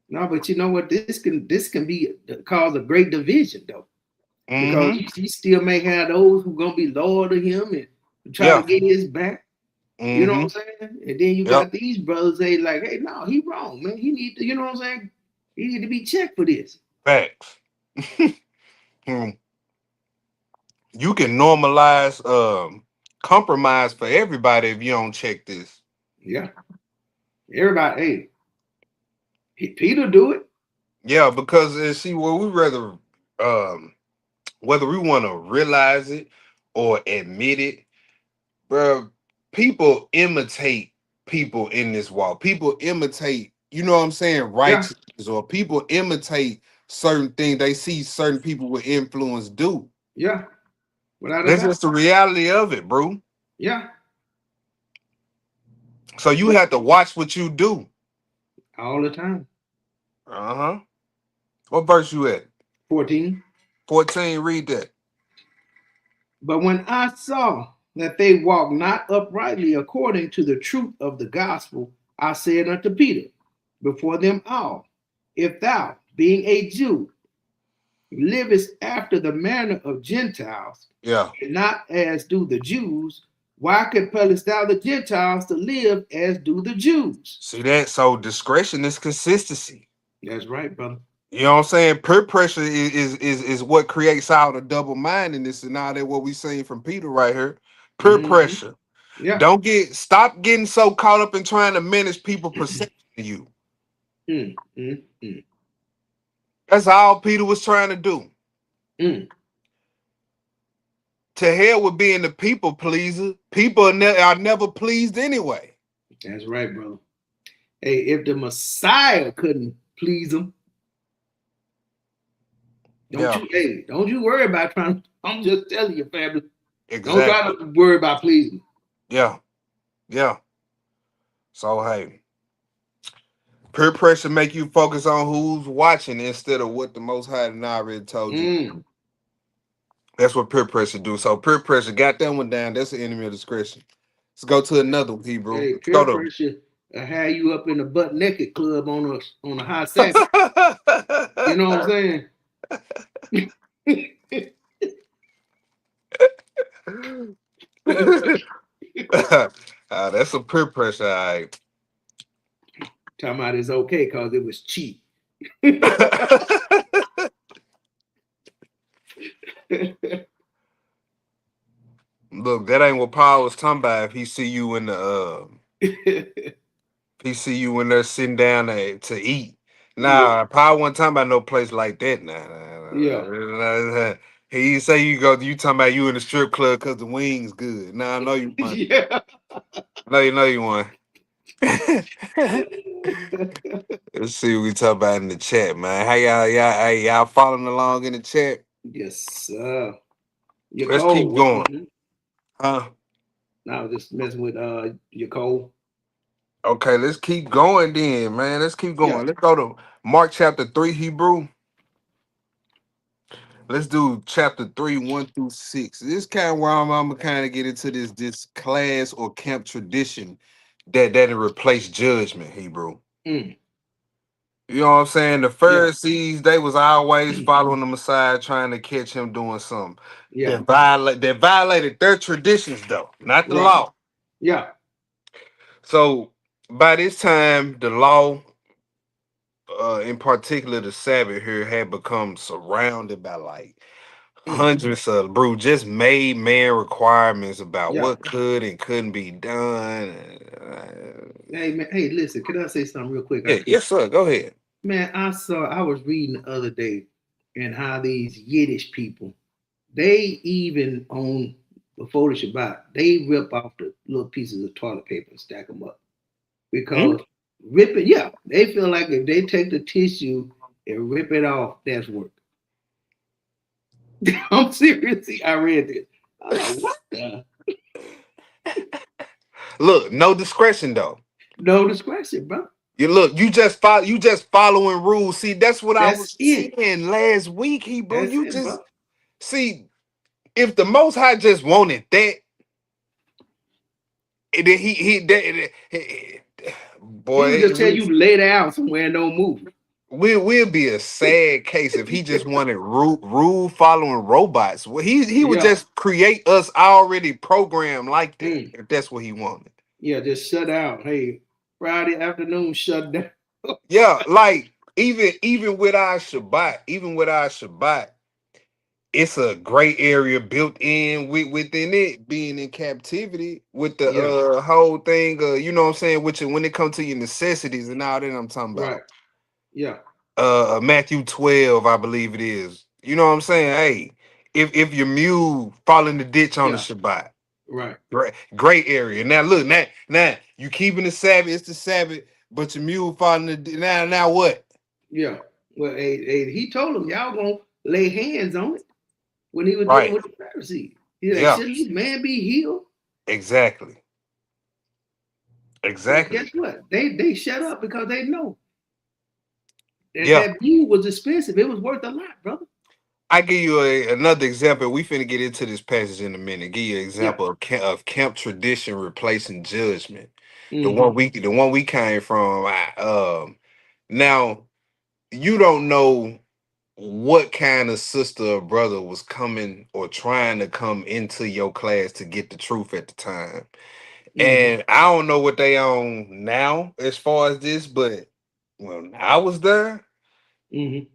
No, but you know what? This can be cause a great division though. Because Mm-hmm. he still may have those who gonna be loyal to him and try Yeah. to get his back. You know what Mm-hmm. I'm saying? And then you Yep. got these brothers say like, hey, no, he wrong, man. He need to, you know what I'm saying? He need to be checked for this. Facts. Hmm. You can normalize compromise for everybody if you don't check this. Yeah. Everybody, hey, Peter do it. Yeah, because see, well, we rather whether we want to realize it or admit it, bro. People imitate people in this walk. People imitate, you know what I'm saying, Yeah, righteousness, or people imitate certain things they see certain people with influence do. yeah, without a That's doubt. just the reality of it, bro. Yeah, So you have to watch what you do. all the time. Uh-huh. What verse you at? 14. 14, read that. But when I saw that they walk not uprightly according to the truth of the gospel, I said unto Peter before them all, if thou, being a Jew, livest after the manner of Gentiles, Yeah. and not as do the Jews, why compellest thou the Gentiles to live as do the Jews? See that? So discretion is consistency. That's right, brother. You know what I'm saying? Peer pressure is what creates all the double mindedness and all that what we seeing from Peter right here. Peer pressure. Yeah. Stop getting so caught up in trying to manage people perception of you. That's all Peter was trying to do. To hell with being the people pleaser. People are never pleased anyway. That's right, brother. Hey, if the Messiah couldn't please them, don't you worry about trying. I'm just telling you, family. Exactly. Don't try to worry about pleasing. Yeah. Yeah. So hey, peer pressure make you focus on who's watching instead of what the Most High and I already told you. That's what peer pressure do. So peer pressure got that one down. That's the enemy of discretion. Let's go to another one, Hebrew. Hey, Let's peer go pressure have you up in the butt naked club on a high Sabbath. You know what I'm saying? That's some peer pressure. All right. Talking about it's okay because it was cheap. Look, that ain't what Paul was talking about. If he see you in the he see you in there sitting down to eat. Nah, Paul wasn't talking about no place like that. Yeah. He say you talking about you in the strip club because the wings good. Nah, I know you want. Yeah. No, you want. Let's see what we talk about in the chat, man. How y'all following along in the chat? Yes, sir. You're Let's cold. keep going. Huh? I was just messing with your cold. Okay, let's keep going then, man. Let's keep going. Yeah. Let's go to Mark chapter 3, Hebrew. Let's do chapter 3, 1 through 6. This is kind of where I'm gonna kind of get into this class or camp tradition that replace judgment, Hebrew. You You know what I'm saying? The Yeah. Pharisees, they was always following the Messiah, trying to catch him doing something Yeah. that violated their traditions, though, not the Right. law. Yeah. So by this time, the law, in particular the Sabbath here, had become surrounded by like Mm. hundreds of just made man requirements about Yeah. what could and couldn't be done. Hey man. Hey, listen. Can I say something real quick? Yeah, yes, sir. Go ahead. Man, I was reading the other day and how these Yiddish people, they even on before the Shabbat, they rip off the little pieces of toilet paper and stack them up. Hmm? Because ripping, yeah, they feel like if they take the tissue and rip it off, that's work. I'm seriously, I read this. I'm like, what the? Look, no discretion though. No discretion, bro. You just following rules. See, that's what I That's was it. saying last week, Hebrew. That's You it, just bro. see if the Most High just wanted that, then He would boy, just tell you to lay down somewhere and don't move. we'll be a sad case if he just wanted rule following robots. Well, he would Yeah. just create us already programmed like that Mm. if that's what he wanted. Yeah, just shut down. Hey, Friday afternoon, shut down. Yeah, like even with our Shabbat, it's a gray area built in within it being in captivity with the Yeah, whole thing. You know what I'm saying? Which when it comes to your necessities and all that, I'm talking right. about. Yeah, Matthew 12, I believe it is. You know what I'm saying? Hey, if your mule fall in the ditch on the yeah, Shabbat, right. gray area. Now look, now you keeping the Sabbath, it's the Sabbath, but your mule fall in the now what? Yeah. Well, he told them y'all gonna lay hands on it when he was dealing Right. with the Pharisees. He's like, Yeah, shouldn't this man be healed? exactly. But guess Exactly. what? They shut up because they know that Yeah. that view was expensive. It was worth a lot, brother. I give you another example. We finna get into this passage in a minute. Give you an Yeah. example of camp tradition replacing judgment. Mm-hmm. The one we came from. Now you don't know what kind of sister or brother was coming or trying to come into your class to get the truth at the time. Mm-hmm. And I don't know what they on now as far as this, but when I was there, Mm-hmm.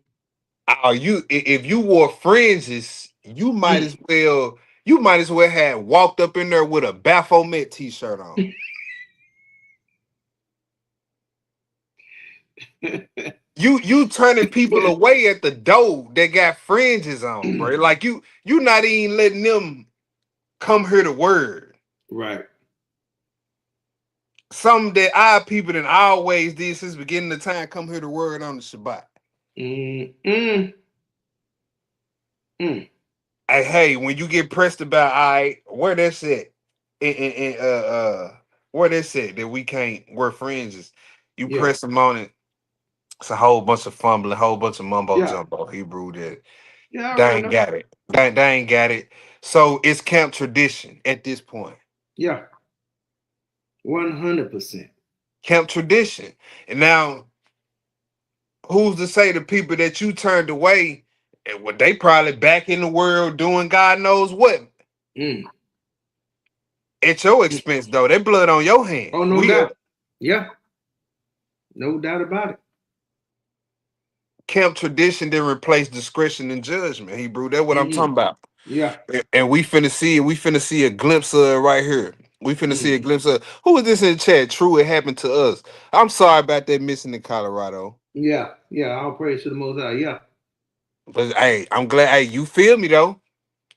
if you wore fringes, you might as well have walked up in there with a Baphomet t-shirt on. You turning people away at the door that got fringes on, bro. Like you not even letting them come hear the word. Right. Something that our people that always did since beginning of time, come hear the word on the Shabbat. Mm-hmm. Mm. Hey, when you get pressed about, where that's at, where that's at that we can't wear fringes, you Yeah. press them on it. It's a whole bunch of fumbling, a whole bunch of mumbo Yeah. jumbo Hebrew that Yeah, I they already ain't know. got it. They ain't got it. So it's camp tradition at this point. Yeah. 100%. Camp tradition. And now, who's to say the people that you turned away, and what they probably back in the world doing God knows what Mm. at your expense though. They blood on your hand. Oh, no doubt. Yeah. No doubt about it. Camp tradition didn't replace discretion and judgment, Hebrew. That's what I'm Mm-hmm. talking about. Yeah. And we finna see it. We finna see a glimpse of it right here. We finna see a Mm-hmm. glimpse of who is this in the chat? True, it happened to us. I'm sorry about that missing in Colorado. Yeah. Yeah. All praise to the Most High. Yeah. But hey, I'm glad. Hey, you feel me though?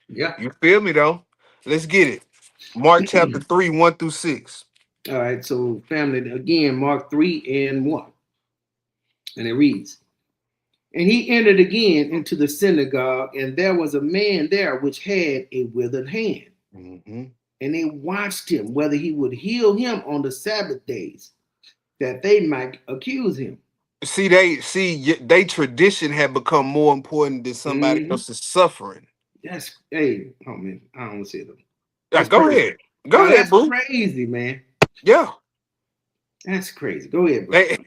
Yeah. You feel me though? Let's get it. Mark chapter 3, 1 through 6. All right. So, family, again, Mark 3 and 1. And it reads, and he entered again into the synagogue, and there was a man there which had a withered hand. Mhm. And they watched him whether he would heal him on the Sabbath days, that they might accuse him. They tradition had become more important than somebody Mm-hmm. else's suffering. That's hey, oh man, I don't want to say that. Yeah, That's go crazy. ahead. Go No, ahead, that's boo. crazy, man. Yeah. That's crazy. Go ahead, bro. They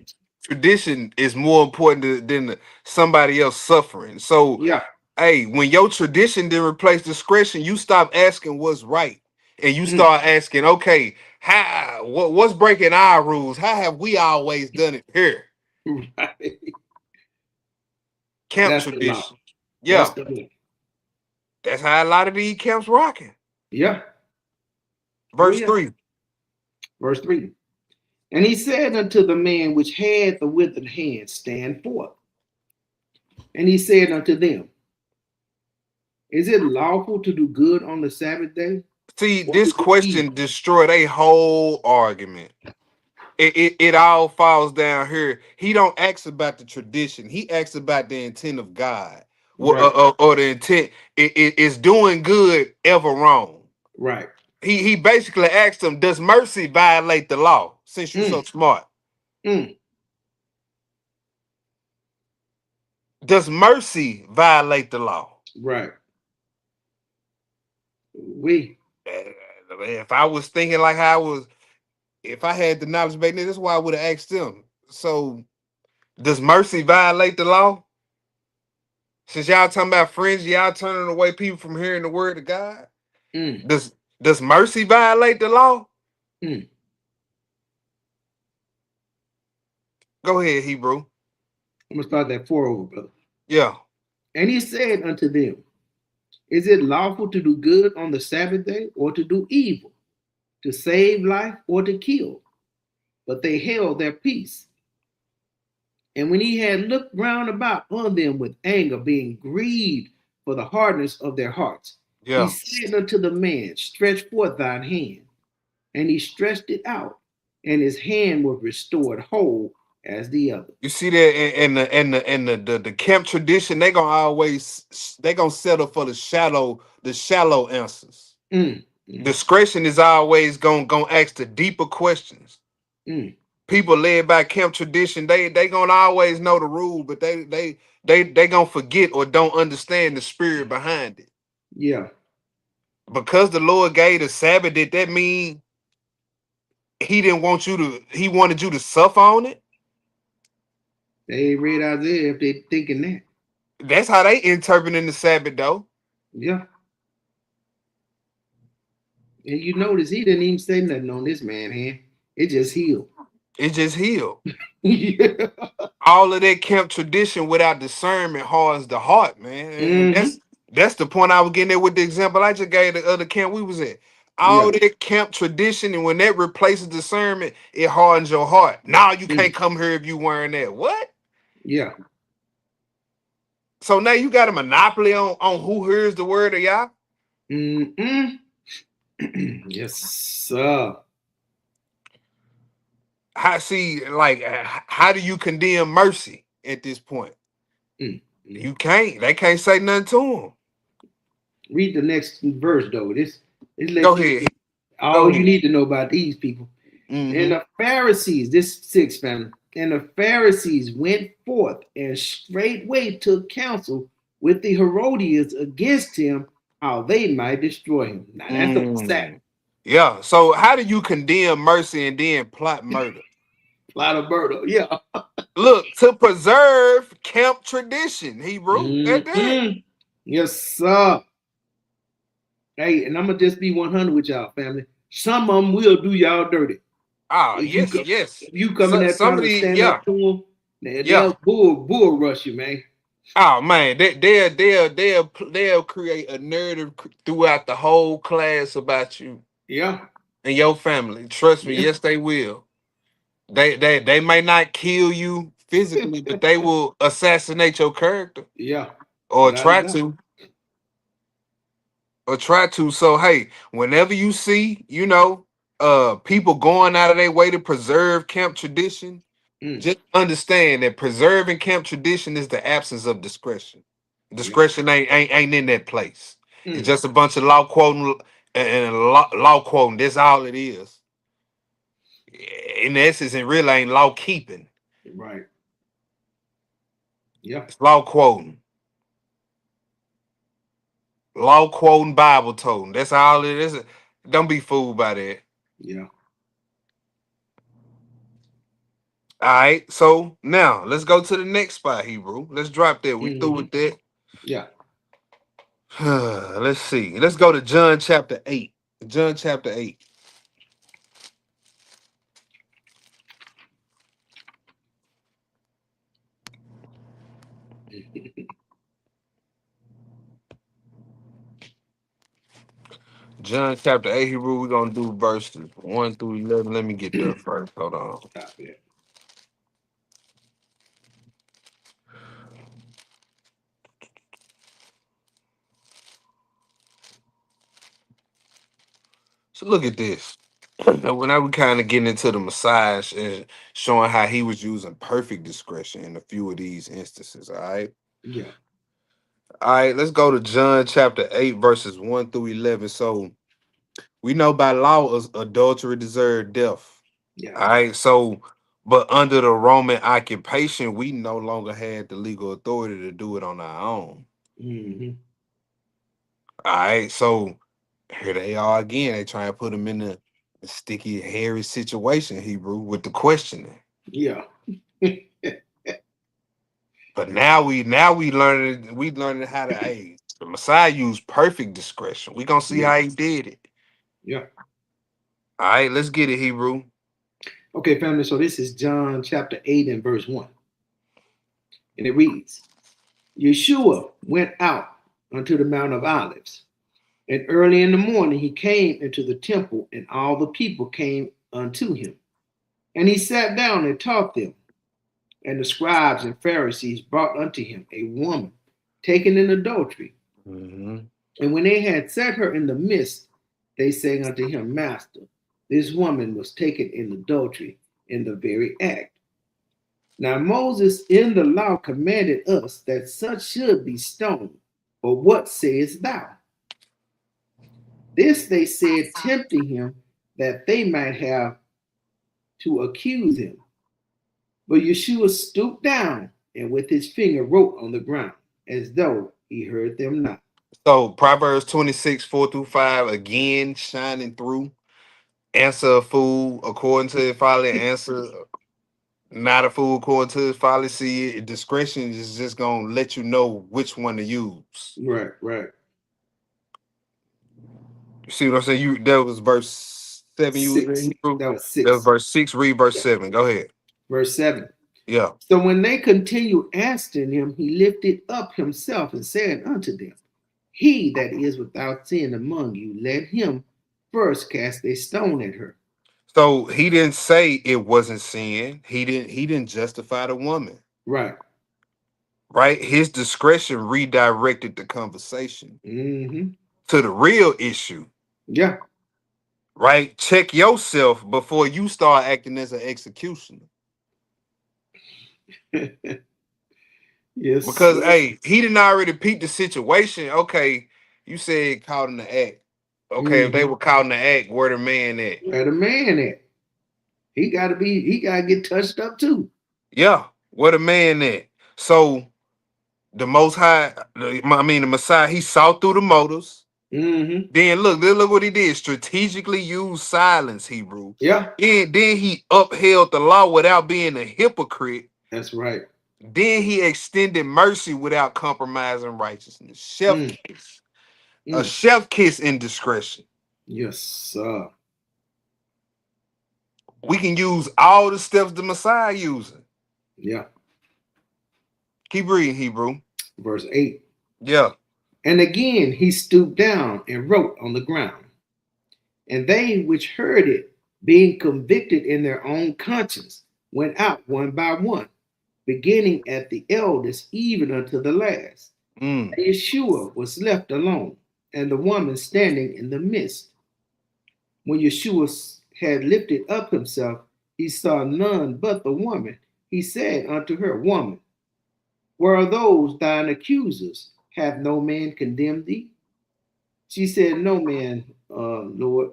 tradition is more important than somebody else suffering. So, Yeah. hey, when your tradition didn't replace discretion, you stop asking what's right, and you Mm. start asking, okay, what's breaking our rules? How have we always done it here? Right. Camp That's the law. tradition. That's Yeah, the law. that's how a lot of these camps rocking. Yeah. Oh, Verse yeah. 3. Verse 3. And he said unto the man which had the withered hand, stand forth. And he said unto them, is it lawful to do good on the Sabbath day See, or to this do evil? question destroyed a whole argument. It all falls down here. He don't ask about the tradition. He asks about the intent of God. Right. Or the intent. Is doing good ever wrong? Right. He basically asked him, does mercy violate the law? Since you're so Mm. smart, Mm. does mercy violate the law? Right. We. If I was thinking like how I was, if I had the knowledge back then, that's why I would have asked them. So, does mercy violate the law? Since y'all talking about friends, y'all turning away people from hearing the word of God. Mm. Does mercy violate the law? Mm. Go ahead, Hebrew. I'm gonna start that 4 over, brother. Yeah. And he said unto them, is it lawful to do good on the Sabbath day or to do evil, to save life or to kill? But they held their peace. And when he had looked round about on them with anger, being grieved for the hardness of their hearts, he Yeah. said unto the man, stretch forth thine hand. And he stretched it out, and his hand was restored whole as the other. You see that in the camp tradition, they gonna settle for the shallow answers. Mm. Mm. Discretion is always gonna ask the deeper questions. Mm. People led by camp tradition, they gonna always know the rule, but they gonna forget or don't understand the spirit behind it. Yeah. Because the Lord gave the Sabbath, did that mean he wanted you to suffer on it? They ain't read Isaiah if they thinking that. That's how they interpreting the Sabbath though. Yeah. And you notice he didn't even say nothing on this man hand. It just healed. It just healed. Yeah. All of that camp tradition without discernment hardens the heart, man. And Hmm. that's the point I was getting at with the example I just gave the other camp we was at. All Yeah. that camp tradition, and when that replaces discernment, it hardens your heart. Now you Mm. can't come here if you wearing that. What? Yeah. So now you got a monopoly on who hears the word of Yah? Mm-mm. Yes, sir. How do you condemn mercy at this point? Mm. You can't. They can't say nothing to him. Read the next verse though. This Go lets you ahead. Go all you ahead. need to know about these people. And Mm-hmm. the Pharisees, this 6 family, and the Pharisees went forth and straightway took counsel with the Herodians against him, how they might destroy him. Now that's the Sabbath. Yeah. So how do you condemn mercy and then plot murder? Plot of murder. Yeah. Look, to preserve camp tradition, Hebrew. That's it. Mm-mm. Yes, sir. Hey, and I'm gonna just be 100 with y'all, family. Some of them will do y'all dirty. Ah, If you yes, come, yes. if you come in So, there trying some of to these, stand yeah, up to them, yeah. they'll bull rush you, man. Oh man, they'll create a narrative throughout the whole class about you Yeah, and your family. Trust me, yeah, yes, they will. They may not kill you physically, but they will assassinate your character yeah, or without a try doubt. to. So hey, whenever you see, people going out of their way to preserve camp tradition, Mm, just understand that preserving camp tradition is the absence of discretion. yeah. Discretion ain't in that place. It's Mm, just a bunch of law quoting and law quoting. That's all it is. In essence, it really ain't law keeping. right. Yeah, It's law quoting, Bible toting. That's all it is. Don't be fooled by that. yeah. All right, so now let's go to the next spot, Hebrew. Let's drop that. We through with that. Yeah. Let's see. Let's go to John chapter 8. John chapter 8. John chapter 8, Hebrew. We're gonna do verses 1 through 11. Let me get there first. Hold on. Stop it. So look at this. When I was kind of getting into the massage and showing how he was using perfect discretion in a few of these instances. All right. Yeah. All right, let's go to John chapter 8, verses 1 through 11. So we know by law adultery deserved death. Yeah. All right. So, but under the Roman occupation, we no longer had the legal authority to do it on our own. Mm-hmm. All right. So here they are again. They try to put them in a sticky, hairy situation, Hebrew, with the questioning. Yeah. But now we learning how to the Messiah used perfect discretion. We gonna see Yeah. how he did it. Yeah. All right, let's get it, Hebrew. Okay, family. So this is John chapter 8 and verse 1. And it reads, Yeshua went out unto the Mount of Olives, and early in the morning he came into the temple, and all the people came unto him. And he sat down and taught them. And the scribes and Pharisees brought unto him a woman taken in adultery. Mhm. And when they had set her in the midst, they sang unto him, Master, this woman was taken in adultery in the very act. Now Moses in the law commanded us that such should be stoned. But what sayest thou? This they said, tempting him, that they might have to accuse him. But Yeshua stooped down and with his finger wrote on the ground, as though he heard them not. So Proverbs 26, 4 through 5, again shining through. Answer a fool according to his folly, answer not a fool according to his folly. See, discretion is just gonna let you know which one to use. Right, right. You see what I'm saying? That was verse 7 you was Six. in Hebrew? That was That was 6. verse 6. Read verse Yeah. 7. Go ahead. Verse 7. Yeah. So when they continued asking him, he lifted up himself and said unto them, He that is without sin among you, let him first cast a stone at her. So he didn't say it wasn't sin. He didn't justify the woman. Right. Right? His discretion redirected the conversation Mm-hmm. to the real issue. Yeah. Right? Check yourself before you start acting as an executioner. Yes. Because hey, he didn't already peep the situation. Okay, you said caught in the act. Okay, if they Mm-hmm. were caught in the act, where the man at? Where the man at? He gotta get touched up too. Yeah, where the man at? So the Most High, the Messiah, he saw through the motives. Mm-hmm. Then look what he did. Strategically used silence, Hebrew. Yeah, Then he upheld the law without being a hypocrite. that's right. Then he extended mercy without compromising righteousness. Chef Mm, kiss. A mm. chef kiss in discretion. Yes, sir. We can use all the steps the Messiah using. Yeah. Keep reading, Hebrew. Verse 8. Yeah. And again he stooped down and wrote on the ground. And they which heard it, being convicted in their own conscience, went out one by one, beginning at the eldest even unto the last. Mm. And Yeshua was left alone, and the woman standing in the midst. When Yeshua had lifted up himself, he saw none but the woman. He said unto her, Woman, where are those thine accusers? Hath no man condemned thee? She said, No man, Lord.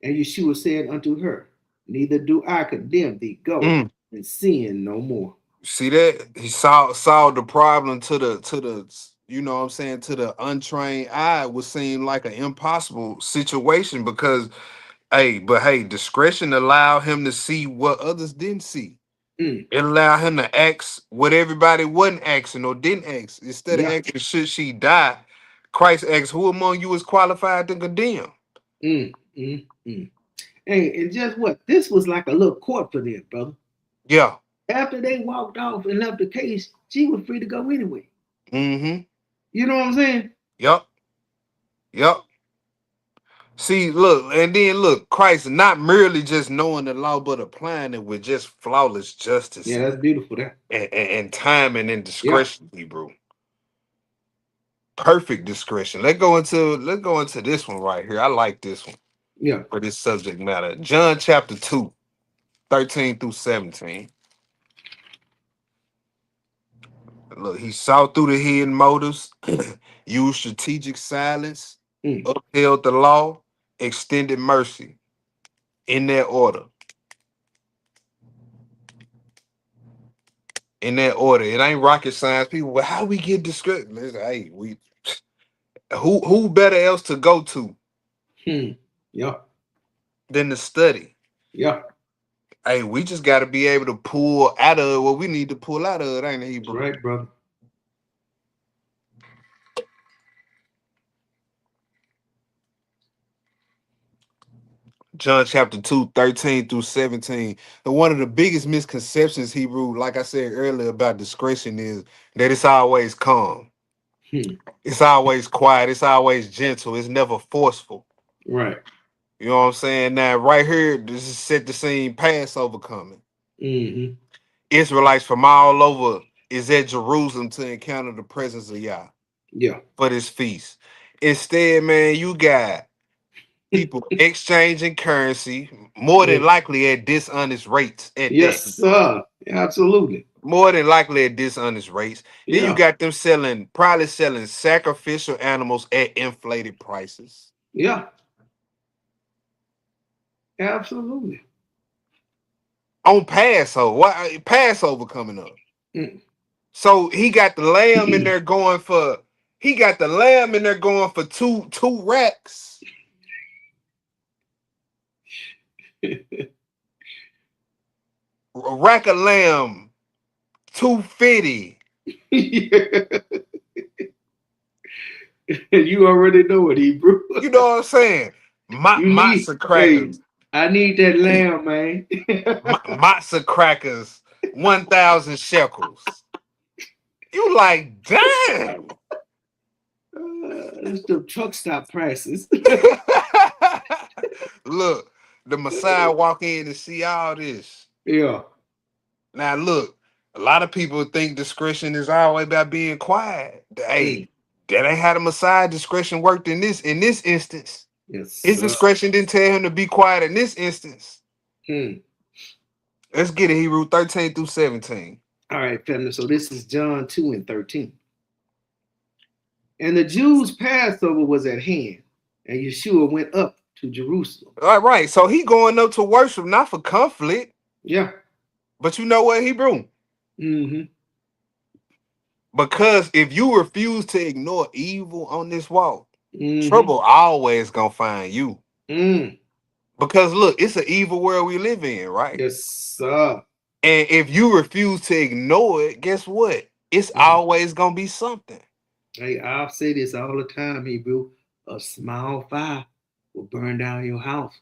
And Yeshua said unto her, Neither do I condemn thee. Go Mm. and sin no more. See that? He solved the problem to the you know what I'm saying, to the untrained eye would seem like an impossible situation because hey, discretion allowed him to see what others didn't see. It allowed him to ask what everybody wasn't asking or didn't ask. Instead of Yeah. asking, should she die? Christ asked, who among you is qualified to condemn? Mm, mm, mm. Hey, and just what? This was like a little court for them, brother. Yeah. After they walked off and left the case, she was free to go anyway. Mm-hmm. You know what I'm saying? Yep. Yep. See, look, and then look, Christ not merely just knowing the law, but applying it with just flawless justice Yeah, that's beautiful. That. and timing and Yeah. discretion, Hebrew. Perfect discretion. Let's go into this one right here. I like this one Yeah. for this subject matter. John chapter 2, 13 through 17. Look, he saw through the hidden motives, used strategic silence, Mm. upheld the law, extended mercy in that order. In that order. It ain't rocket science. People, well, how we get discretion? Hey, we who better else to go to Hmm. Yeah. than to study? Yeah. Hey, we just got to be able to pull out of what we need to pull out of it, ain't it, That's Hebrew? right, brother. John chapter 2, 13 through 17. And one of the biggest misconceptions, Hebrew, like I said earlier about discretion, is that it's always calm. Hmm. It's always quiet. It's always gentle. It's never forceful. Right. You know what I'm saying? Now, right here, this is set the scene Passover coming. Mm-hmm. Israelites from all over is at Jerusalem to encounter the presence of Yah Yeah. for this feast. Instead, man, you got people exchanging currency, more than Mm. likely at dishonest rates at that. Yes, sir. Absolutely. More than likely at dishonest rates. Then you Yeah. got them probably selling sacrificial animals at inflated prices. Yeah. Absolutely. On Passover. Passover coming up. Mm. So he got the lamb in there going for two racks. A rack of lamb, 250. You already know it, Hebrew. You know what I'm saying? You need, Matzo hey, crackers. I need that lamb, man. Matzo crackers, 1,000 shekels. You like, damn. It's the truck stop prices. Look, the Messiah walk in and see all this. Yeah. Now look, a lot of people think discretion is always about being quiet. Mm. Hey, that ain't how the Messiah discretion worked in this instance. Yes, His sir. discretion didn't tell him to be quiet in this instance. Hmm. Let's get it, Hebrew 13 through 17. All right, family. So this is John 2 and 13. And the Jews' Passover was at hand, and Yeshua went up to Jerusalem. All right, so he going up to worship, not for conflict. Yeah. But you know what, Hebrew? Mm-hmm. Because if you refuse to ignore evil on this walk, Mm-hmm. trouble always gonna find you. Mm. Because look, it's an evil world we live in, right? Yes, sir. And if you refuse to ignore it, guess what? It's Mm. always gonna be something. Hey, I'll say this all the time, Hebrew. A small fire will burn down your house.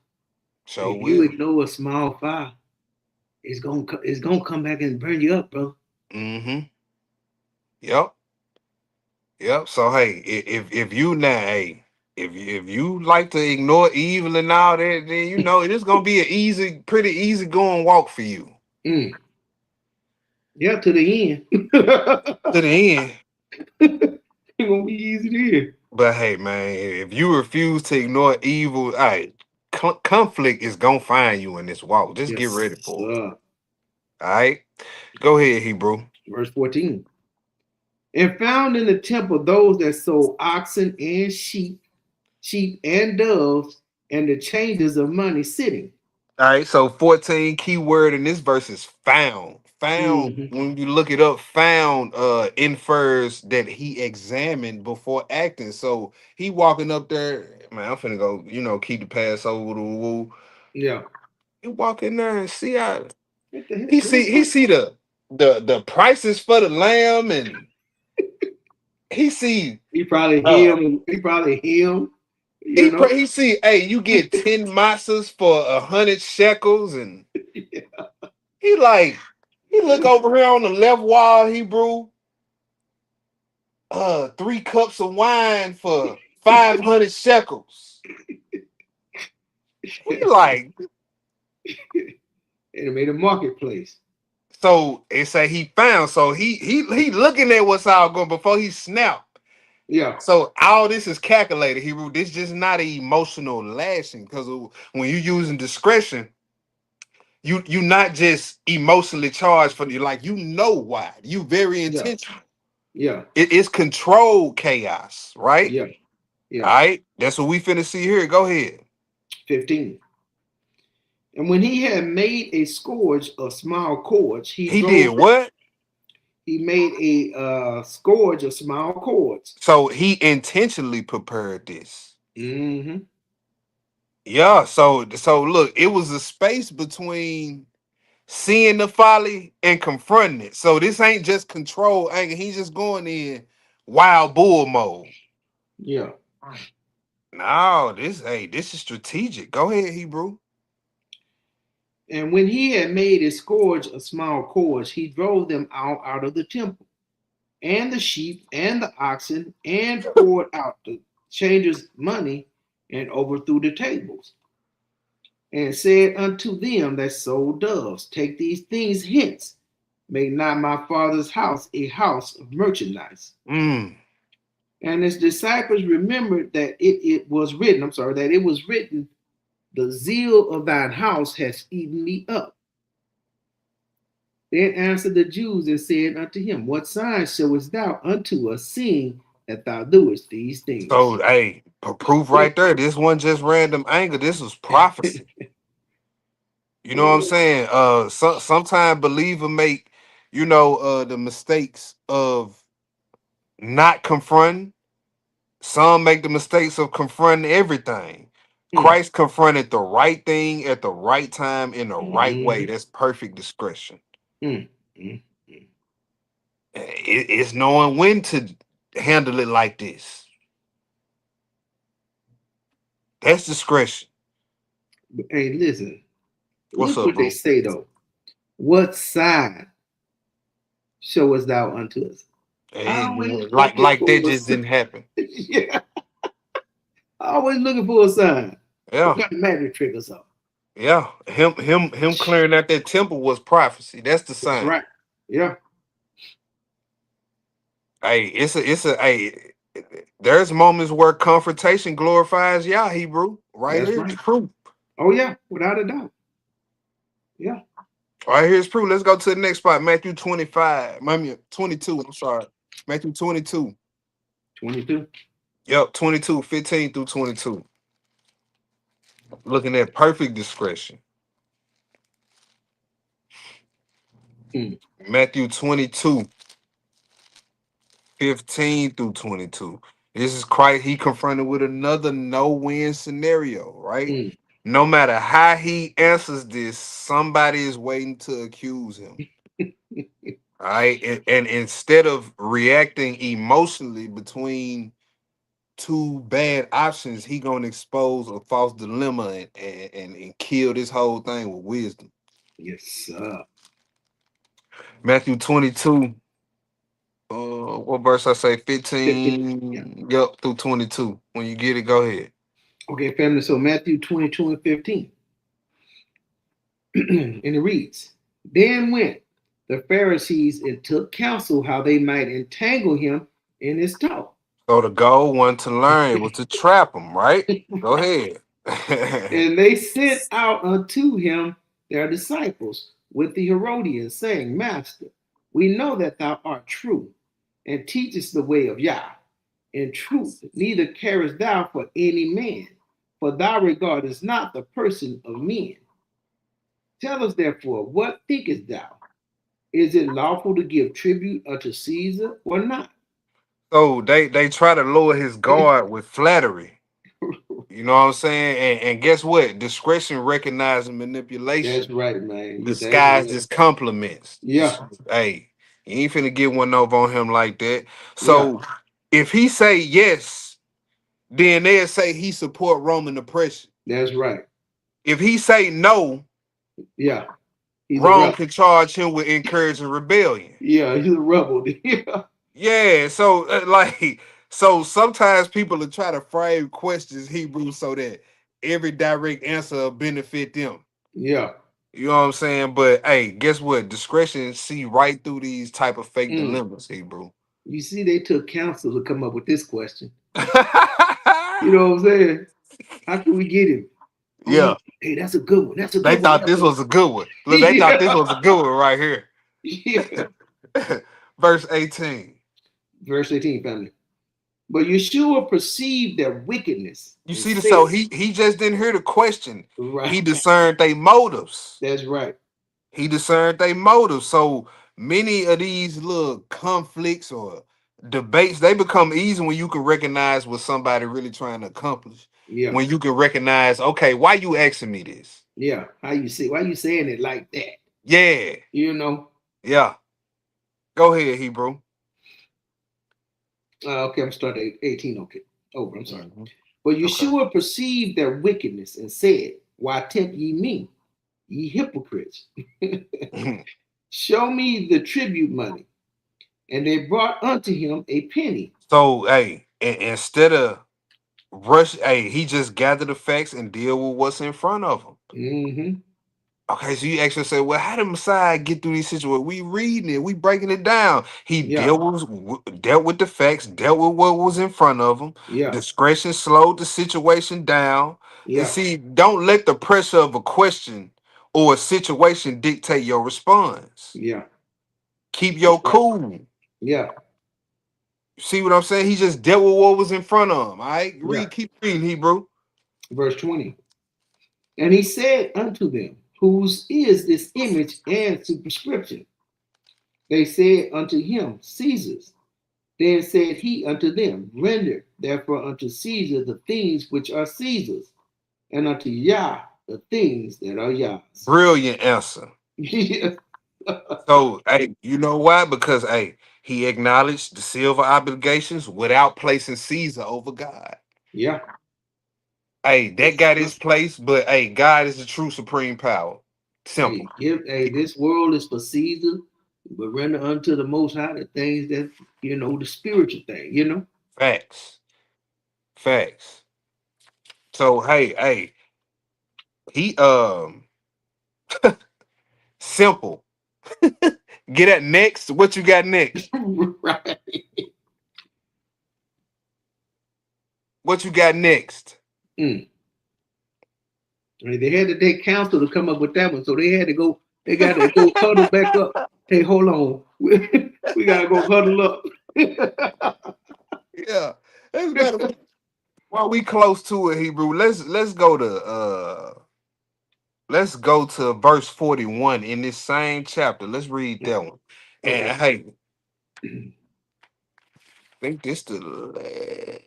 So If you will. ignore a small fire, it's gonna come back and burn you up, bro. Mm-hmm. Yep. Yep. So hey, if you now, hey, if you like to ignore evil and all that, then you know it is gonna be pretty easy going walk for you. Mm. Yeah, to the end. To the end. It's gonna be easy to But hey, man, if you refuse to ignore evil, all right, conflict is gonna find you in this walk. Just get Yes, ready for it. sir. All right, go ahead, Hebrew. Verse 14. And found in the temple those that sold oxen and sheep and doves, and the changers of money sitting. All right, so 14 key word in this verse is found. Found, Mm-hmm. when you look it up, found infers that he examined before acting. So he walking up there, man, I'm finna go, keep the Passover the woo. Yeah. You walk in there and see how. What the hell? He see the prices for the lamb, and he see He probably uh him. He probably him. You know. he see, hey, you get 10 matzahs for 100 shekels, and he like, he look over here on the left wall, Hebrew, 3 cups of wine for 500 shekels. He like, And it made a marketplace. so it say he found, so he looking at what's all going before he snap. Yeah. So all this is calculated, Hebrew. This just not an emotional lashing, because when you're using discretion, you not just emotionally charged for you, like, you know why. You very Yeah. intentional. Yeah. It is controlled chaos, right? Yeah. Yeah. All right, that's what we finna see here. Go ahead. 15. And when he had made a scourge of small cords, He did what? he made a scourge of small cords. So he intentionally prepared this. Mm-hmm. Yeah. So look, it was a space between seeing the folly and confronting it. So this ain't just control anger. He's just going in wild bull mode. Yeah. No, this is strategic. Go ahead, Hebrew. And when he had made a scourge of small cords, he drove them out of the temple, and the sheep and the oxen, and poured out the changers' money, and overthrew the tables, and said unto them that sold doves, take these things hence, make not my father's house a house of merchandise. Mm. And his disciples remembered that it was written, that it was written, the zeal of thine house has eaten me up. Then answered the Jews and said unto him, what sign showest thou unto us, seeing that thou doest these things? So, hey, proof right there. This wasn't just random anger. This was prophecy. You know what I'm saying? Sometimes believer make, the mistakes of not confronting. Some make the mistakes of confronting everything. Christ confronted the right thing at the right time in the right way. That's perfect discretion. It's knowing when to handle it like this. That's discretion. Hey, listen. What's Look up, what bro? they say though. What sign showest thou unto us? And Always like looking that for a just sign. didn't happen. Yeah. Always looking for a sign. Yeah. What kind of magic trick or something? Yeah. Him clearing out that temple was prophecy. That's the That's sign. right. Yeah. Hey, it's a hey. There's moments where confrontation glorifies Yah, Hebrew. Right That's here, right. it's proof. Oh yeah, without a doubt. Yeah. Right here's proof. Let's go to the next spot. Matthew 25. 22. I'm sorry. Matthew 22. 22. Yep, 22, 15 through 22. Looking at perfect discretion. Matthew 22, 15 through 22. This is Christ. He confronted with another no-win scenario, right? No matter how he answers this, somebody is waiting to accuse him. All right. And instead of reacting emotionally between two bad options, he gonna expose a false dilemma and kill this whole thing with wisdom. Yes, sir. Matthew 22. What verse I say? 15. Yeah. 15. Yep, through 22. When you get it, go ahead. Okay, family. So Matthew 22 and 15. And it reads, then went the Pharisees and took counsel how they might entangle him in his talk. So the goal wasn't to learn, it was to trap him, right? Go ahead. And they sent out unto him their disciples with the Herodians, saying, Master, we know that thou art true, and teachest the way of Yah. In truth, neither carest thou for any man, for thou regardest not the person of men. Tell us therefore, what thinkest thou? Is it lawful to give tribute unto Caesar or not? So they try to lower his guard with flattery. You know what I'm saying? And guess what? Discretion recognizing manipulation That's right, man. That's disguised right. as compliments. Yeah. Hey, you ain't finna get one over on him like that. Yeah. So if he say yes, then they'll say he support Roman oppression. That's right. If he say no, Yeah. He's a Rome rebel. can charge him with encouraging rebellion. Yeah, he's a rebel. Yeah. Yeah, so like, so sometimes people will try to frame questions Hebrew so that every direct answer will benefit them. Yeah. You know what I'm saying? But hey, guess what? Discretion see right through these type of fake Mm. dilemmas, Hebrew. You see, they took counsel to come up with this question. You know what I'm saying? How can we get him? Oh, Yeah, hey, that's a good one. That's a they good one. thought this was a good one. Look, they thought this Yeah. was a good one right here. Yeah. Verse 18. Verse 18, family. But Yeshua perceived their wickedness You and see the so said, he just didn't hear the question. He right. discerned their motives. That's right. He discerned their motives. So many of these little conflicts or debates, they become easy when you can recognize what somebody really trying to accomplish. Yeah. When you can recognize, okay, why you asking me this? Yeah. How you say, why you saying it like that? Yeah, You know? yeah. Go ahead, Hebrew. Okay, I'm starting at 18. Okay. Over. I'm sorry. Mhm. But Okay. Yeshua perceived their wickedness and said, why tempt ye me, ye hypocrites? Show me the tribute money. And they brought unto him a penny. So, hey, instead of rush, hey, he just gather the facts and deal with what's in front of him. Mm-hmm. Okay, so you actually say, well, how did Messiah get through these situations? We reading it, we breaking it down. He Yeah. dealt with the facts, dealt with what was in front of him. Yeah. Discretion slowed the situation down. And Yeah. see, don't let the pressure of a question or a situation dictate your response. Yeah. Keep That's your right. cool. Yeah. See what I'm saying? He just dealt with what was in front of him. All right, Yeah. keep reading, Hebrew. Verse 20. And he said unto them, whose is this image and superscription? They said unto him, Caesar's. Then said he unto them, render therefore unto Caesar the things which are Caesar's, and unto Yah the things that are Yah's. Brilliant answer. Yeah. So, hey, you know why? Because, hey, he acknowledged the silver obligations without placing Caesar over God. Yeah. Hey, that got his place, but hey, God is the true supreme power. Simple. Hey, this world is for Caesar, but render unto the Most High the things that, the spiritual thing, Facts. Facts. So, hey, he simple. Get at next. What you got next? Right. What you got next? Mm. I mean, they had to take counsel to come up with that one, so they got to go huddle back up. Hey, hold on. We got to go huddle up. Yeah. That's better. Well, we close to it, Hebrew. Let's go to verse 41 in this same chapter. Let's read that one. Okay. And hey, I think this the last.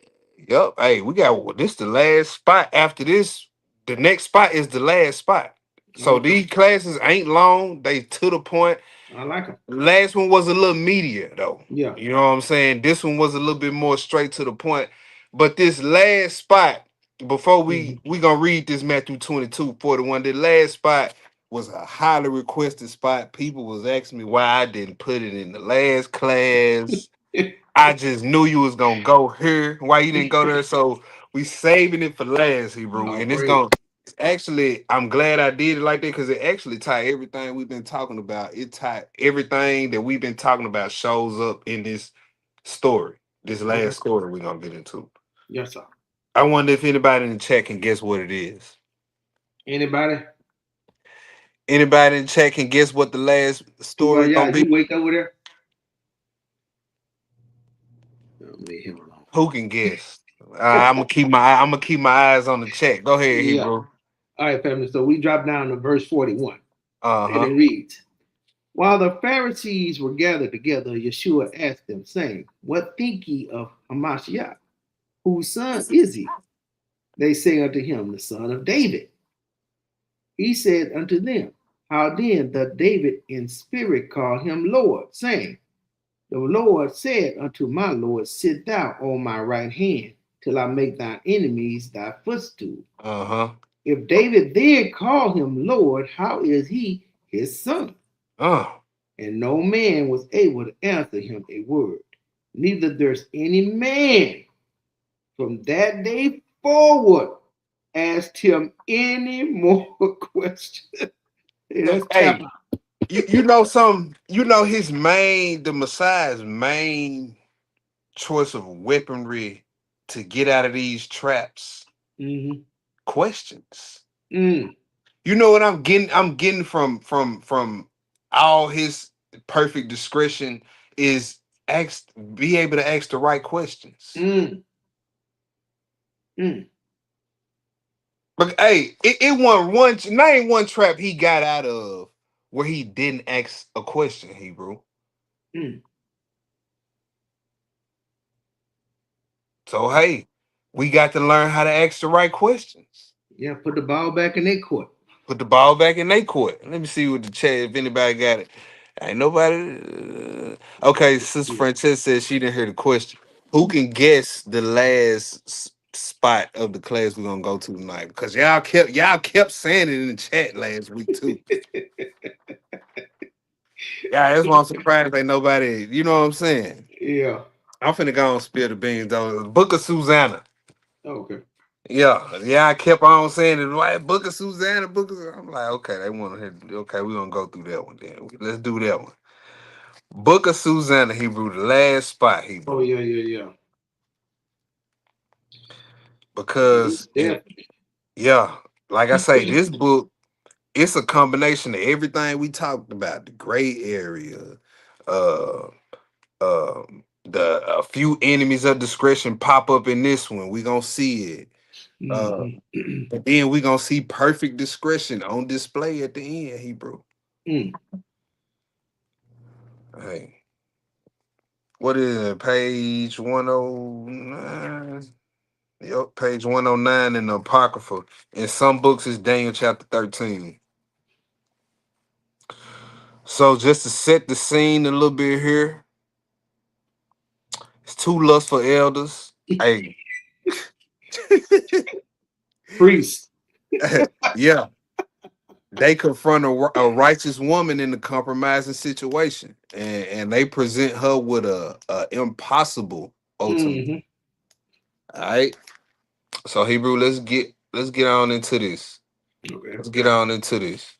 Yep. Hey, we got this the last spot. After this, the next spot is the last spot. So Okay. these classes ain't long. They to the point. I like them. Last one was a little meatier though. Yeah. You know what I'm saying? This one was a little bit more straight to the point. But this last spot, before Mhm. we gonna read this Matthew 22:41, the last spot was a highly requested spot. People was asking me why I didn't put it in the last class. I just knew you was gonna go here. Why you didn't go there? So we saving it for last, Hebrew. Oh, And it's praise. gonna actually, I'm glad I did it like that because it actually tied everything we've been talking about. It tied everything that we've been talking about shows up in this story. This Okay. last story we're gonna get into. Yes, sir. I wonder if anybody in the chat can guess what it is. Anybody? Anybody in the chat can guess what the last story Yeah, gonna be? you wait over there. Oh, leave him alone. Who can guess? I'm gonna keep my eyes on the chat. Go ahead, Yeah. Hebrew. All right, family. So we drop down to verse 41. And Uh-huh. it reads, while the Pharisees were gathered together, Yeshua asked them, saying, what think ye of Hamashiach? Whose son is he? They say unto him, the son of David. He said unto them, how then doth David in spirit call him Lord, saying, the Lord said unto my Lord, sit thou on my right hand till I make thine enemies thy footstool. Uh-huh. If David then call him Lord, how is he his son? And no man was able to answer him a word. Neither there's any man from that day forward asked him any more questions. Hey, that's Hey, chapter. you know something, the Messiah's main choice of weaponry to get out of these traps, questions. You know what I'm getting? I'm getting from all his perfect discretion is be able to ask the right questions. But hey, it wasn't name one trap he got out of where he didn't ask a question, Hebrew. So hey, we got to learn how to ask the right questions. Yeah, put the ball back in their court. Put the ball back in their court. Let me see what the chat, if anybody got it. Ain't nobody. Okay, Sister Francesca says she didn't hear the question. Who can guess the last spot of the class we're gonna go to tonight? Because y'all kept saying it in the chat last week too. Yeah, that's why I'm surprised ain't nobody. You know what I'm saying? Yeah. I'm finna go and spill the beans though. Book of Susanna. Okay. Yeah, I kept on saying it. Right, Book of Susanna, Book of. I'm like, okay, they want to. Okay, we're gonna go through that one then. Let's do that one. Book of Susanna, Hebrew, the last spot, Hebrew. Oh yeah. Because yeah, like I say, this book, it's a combination of everything we talked about: the gray area, uh, a few enemies of discretion pop up in this one. We gonna see it. And then we gonna see perfect discretion on display at the end, Hebrew. Hey, what is it? Page 109. Yep, page 109 in the Apocrypha. In some books, it's Daniel chapter 13. So just to set the scene a little bit here, it's two lustful elders. Hey, Priest. yeah, they confront a righteous woman in a compromising situation, and they present her with a impossible ultimatum. All right, so Hebrew, let's get on into this. Okay. Let's get on into this.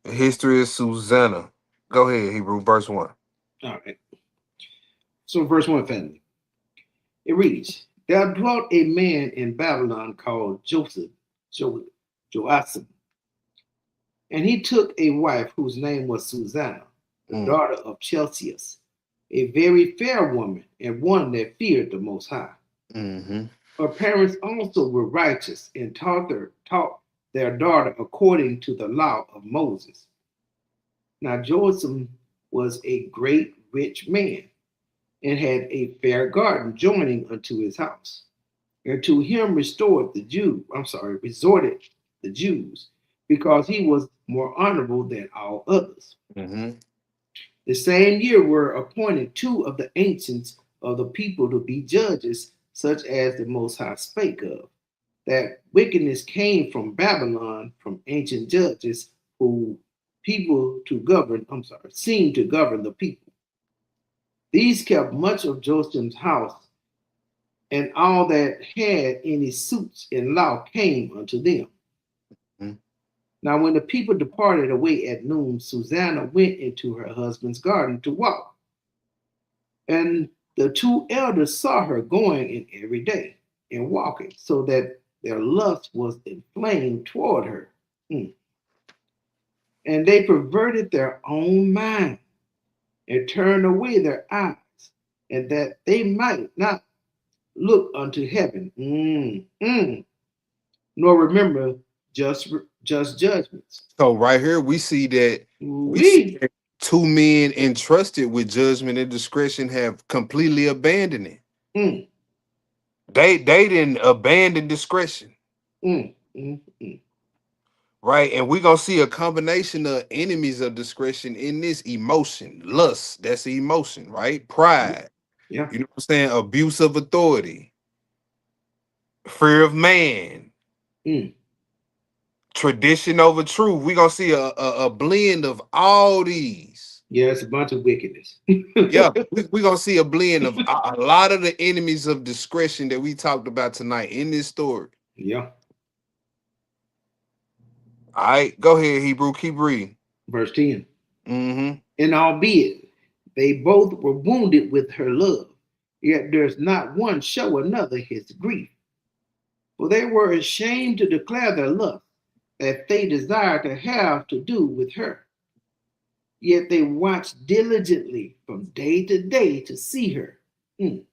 The history of Susanna. Go ahead, Hebrew, verse 1. All right. So verse 1, family. It reads, there dwelt a man in Babylon called Joachim, and he took a wife whose name was Susanna, the daughter of Chelcias, a very fair woman and one that feared the Most High. Her parents also were righteous and taught their daughter according to the law of Moses. Now Joachim was a great rich man and had a fair garden joining unto his house. And to him resorted the Jews, because he was more honorable than all others. The same year were appointed two of the ancients of the people to be judges, such as the Most High spake of. That wickedness came from Babylon, from ancient judges who seemed to govern the people. These kept much of Joseph's house, and all that had any suits in law came unto them. Now, when the people departed away at noon, Susanna went into her husband's garden to walk. And the two elders saw her going in every day and walking, so that their lust was inflamed toward her. And they perverted their own mind and turned away their eyes, and that they might not look unto heaven, nor remember just judgments. So right here we see that two men entrusted with judgment and discretion have completely abandoned it. They didn't abandon discretion. Mm, mm, mm. Right. And we're gonna see a combination of enemies of discretion in this emotion. Lust, that's the emotion, right? Pride, Yeah. you know what I'm saying? Abuse of authority, fear of man, Mm. tradition over truth. We're gonna see a blend of all these. Yeah, it's a bunch of wickedness. Yeah, we're gonna see a blend of a lot of the enemies of discretion that we talked about tonight in this story. Yeah. All right, go ahead, Hebrew. Keep reading. Verse 10. Mm-hmm. And albeit they both were wounded with her love, yet does not one show another his grief. For they were ashamed to declare their lust, that they desired to have to do with her. Yet they watched diligently from day to day to see her. Mm.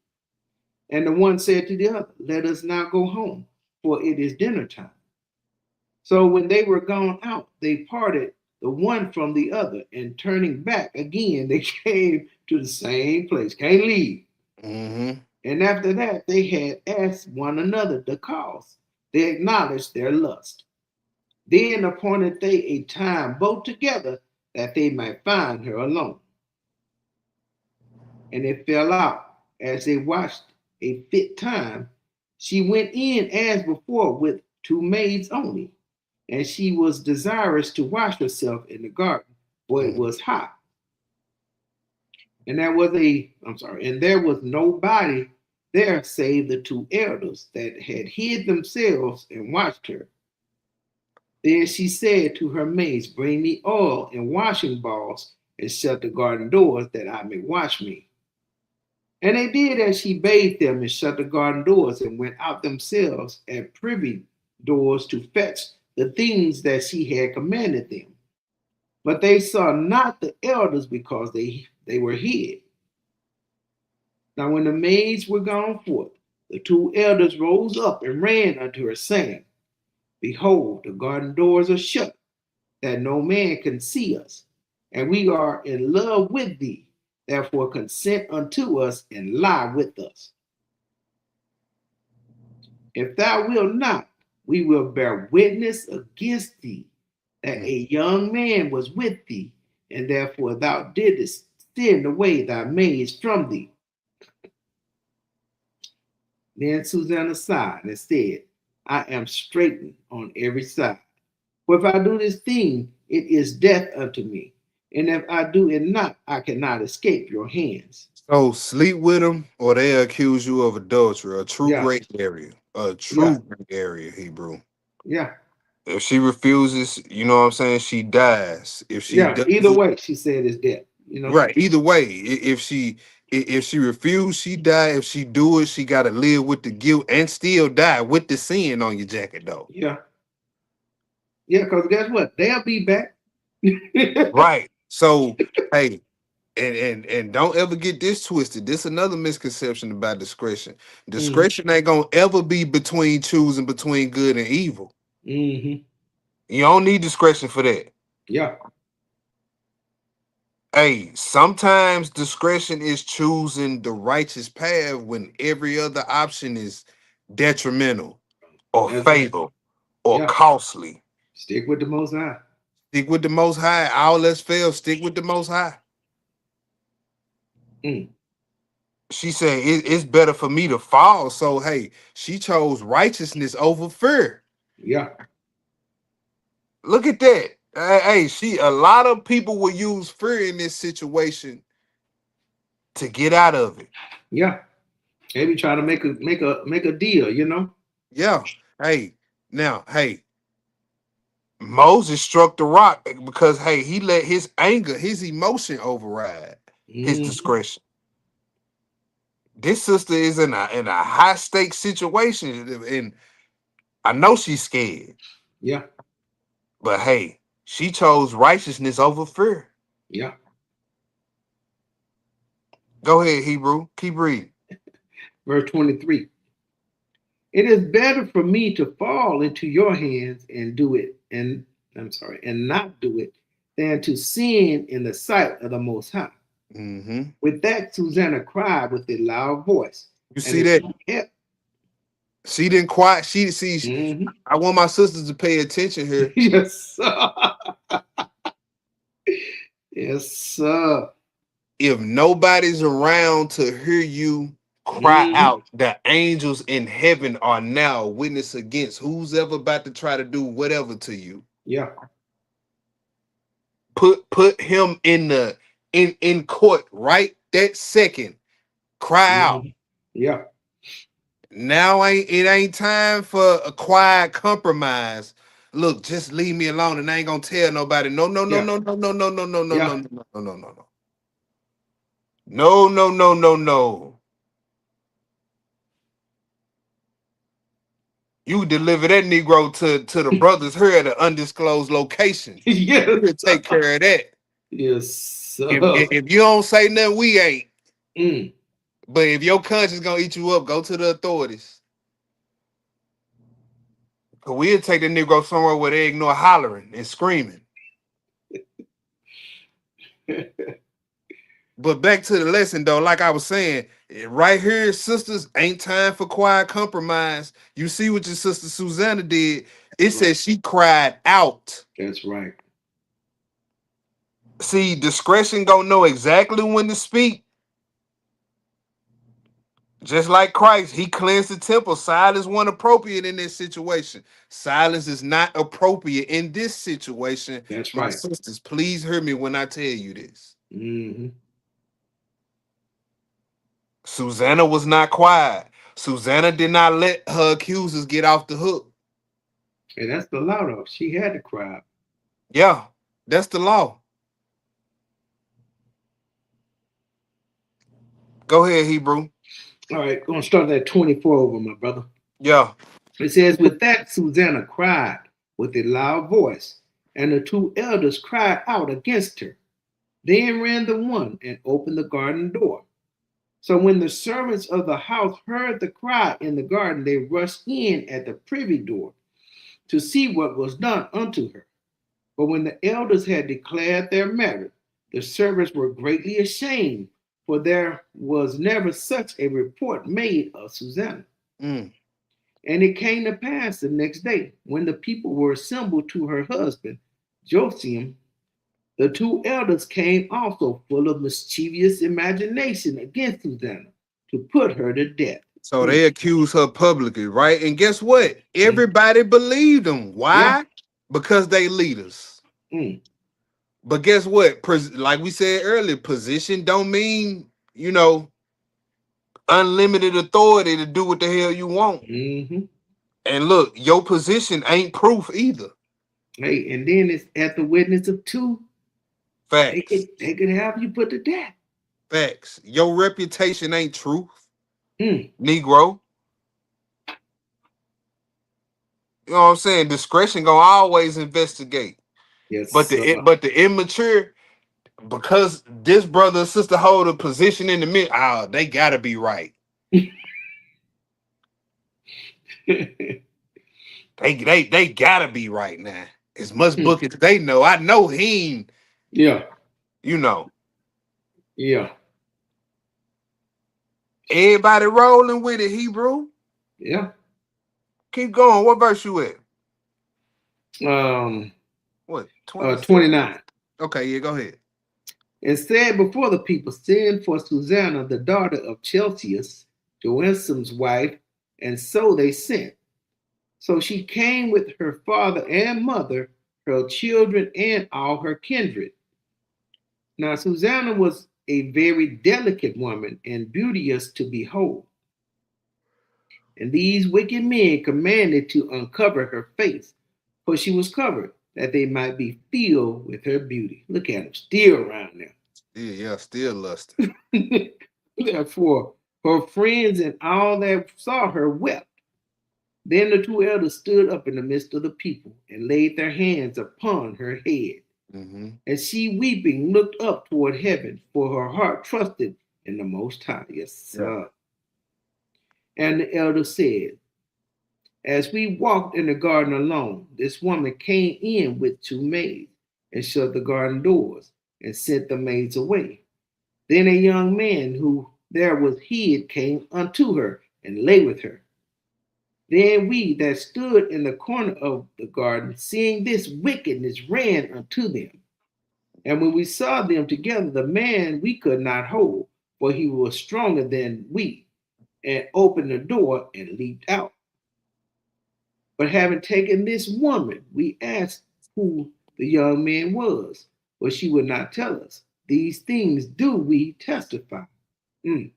And the one said to the other, let us now go home, for it is dinner time. So when they were gone out, they parted the one from the other, and turning back again, they came to the same place. Can't leave. Mm-hmm. And after that, they had asked one another the cause. They acknowledged their lust. Then appointed they a time both together that they might find her alone. And it fell out as they watched a fit time. She went in as before with two maids only, and she was desirous to wash herself in the garden, for it was hot. And there was nobody there save the two elders that had hid themselves and watched her. Then she said to her maids, bring me oil and washing balls, and shut the garden doors, that I may wash me. And they did as she bade them, and shut the garden doors, and went out themselves at privy doors to fetch the things that she had commanded them. But they saw not the elders, because they were hid. Now when the maids were gone forth, the two elders rose up and ran unto her, saying, behold, the garden doors are shut, that no man can see us, and we are in love with thee. Therefore consent unto us, and lie with us. If thou wilt not, we will bear witness against thee that a young man was with thee, and therefore thou didst send away thy maids from thee. Then Susanna sighed and said, I am straitened on every side. For if I do this thing, it is death unto me. And if I do it not, I cannot escape your hands. So sleep with them, or they accuse you of adultery, a true Yeah. gray area, Yeah. gray area, Hebrew. Yeah. If she refuses, you know what I'm saying, she dies. If she Yeah. does Either it, way, she said it's death. right, either way, if she refuse, she die. If she do it, she gotta live with the guilt and still die with the sin on your jacket, though. Yeah. Yeah, because guess what? They'll be back. Right. So, hey, and don't ever get this twisted. This another misconception about discretion. Discretion ain't gonna ever be between choosing between good and evil. Mm-hmm. You don't need discretion for that. Yeah. Hey, sometimes discretion is choosing the righteous path when every other option is detrimental or That's right. fatal or Yeah. costly. Stick with the Most High. Stick with the Most High. All else fail. Stick with the Most High. Mm. She said it's better for me to fall. So hey, she chose righteousness over fear. Yeah. Look at that. Hey, a lot of people will use fear in this situation to get out of it. Yeah. Maybe try to make a deal. Yeah. Hey, now, hey, Moses struck the rock because hey, he let his anger, his emotion override his discretion. This sister is in a high stakes situation, and I know she's scared. Yeah. But hey, she chose righteousness over fear. Yeah. Go ahead, Hebrew. Keep reading. Verse 23. It is better for me to fall into your hands and do it, and not do it, than to sin in the sight of the Most High. Mm-hmm. With that, Susanna cried with a loud voice. You see that? Yeah. She didn't quite. She see. Mhm. I want my sisters to pay attention here. Yes, sir. Yes, sir. If nobody's around to hear you cry Mhm. out, the angels in heaven are now witness against who's ever about to try to do whatever to you. Yeah. Put him in court right that second. Cry out. Mhm. Yeah. Now it ain't time for a quiet compromise. Look, just leave me alone and I ain't gonna tell nobody. No, no, no, Yeah. no, no, no, no, no, no, no, Yeah. no, no, no, no, no, no. No, no, no, no, no. You deliver that Negro to the brothers here at an undisclosed location. Yes. We'll take care of that. Yes, If, sir. if you don't say nothing, we ain't. Mm. But if your conscience gonna eat you up, go to the authorities. Cause we'll take the Negro somewhere where they ignore hollering and screaming. But back to the lesson though, like I was saying, right here, sisters, ain't time for quiet compromise. You see what your sister Susanna did. It Right. says she cried out. That's right. See, discretion gonna know exactly when to speak. Just like Christ, he cleansed the temple. Silence wasn't appropriate in this situation. Silence is not appropriate in this situation. That's My right. sisters, please hear me when I tell you this. Mm-hmm. Susanna was not quiet. Susanna did not let her accusers get off the hook. And that's the law, though. She had to cry out. Yeah, that's the law. Go ahead, Hebrew. All right, going to start at 24 over, my brother. Yeah. It says, with that, Susanna cried with a loud voice, and the two elders cried out against her. Then ran the one and opened the garden door. So when the servants of the house heard the cry in the garden, they rushed in at the privy door to see what was done unto her. But when the elders had declared their matter, the servants were greatly ashamed, for there was never such a report made of Susanna. Mm. And it came to pass the next day, when the people were assembled to her husband, Josiah, the two elders came also full of mischievous imagination against Susanna to put her to death. So they accused her publicly, right? And guess what? Everybody believed them. Yeah. Why? Because they leaders. Mm. But guess what? Like we said earlier, position don't mean, unlimited authority to do what the hell you want. Mm-hmm. And look, your position ain't proof either. Hey, and then it's at the witness of two. Facts. They could have you put to death. Facts. Your reputation ain't truth, Mm. Negro. You know what I'm saying? Discretion gonna always investigate. Yes, But sir. the immature, because this brother or sister hold a position in the mid, they gotta be right. They gotta be right now. As much book as they know. I know he ain't, Yeah. Yeah. Everybody rolling with it, Hebrew. Yeah. Keep going. What verse you at? What? 29. Okay, yeah, go ahead. And said before the people, send for Susanna, the daughter of Chelcias, Joasim's wife, and so they sent. So she came with her father and mother, her children, and all her kindred. Now Susanna was a very delicate woman and beauteous to behold. And these wicked men commanded to uncover her face, for she was covered, that they might be filled with her beauty. Look at them, still around there. Yeah, still lusting. Therefore, her friends and all that saw her wept. Then the two elders stood up in the midst of the people and laid their hands upon her head. Mm-hmm. And she, weeping, looked up toward heaven, for her heart trusted in the Most High. Yes, sir. Yeah. And the elder said, as we walked in the garden alone, this woman came in with two maids and shut the garden doors and sent the maids away. Then a young man who there was hid came unto her and lay with her. Then we that stood in the corner of the garden, seeing this wickedness, ran unto them. And when we saw them together, the man we could not hold, for he was stronger than we, and opened the door and leaped out. But having taken this woman, we asked who the young man was, but she would not tell us. These things do we testify. Mm.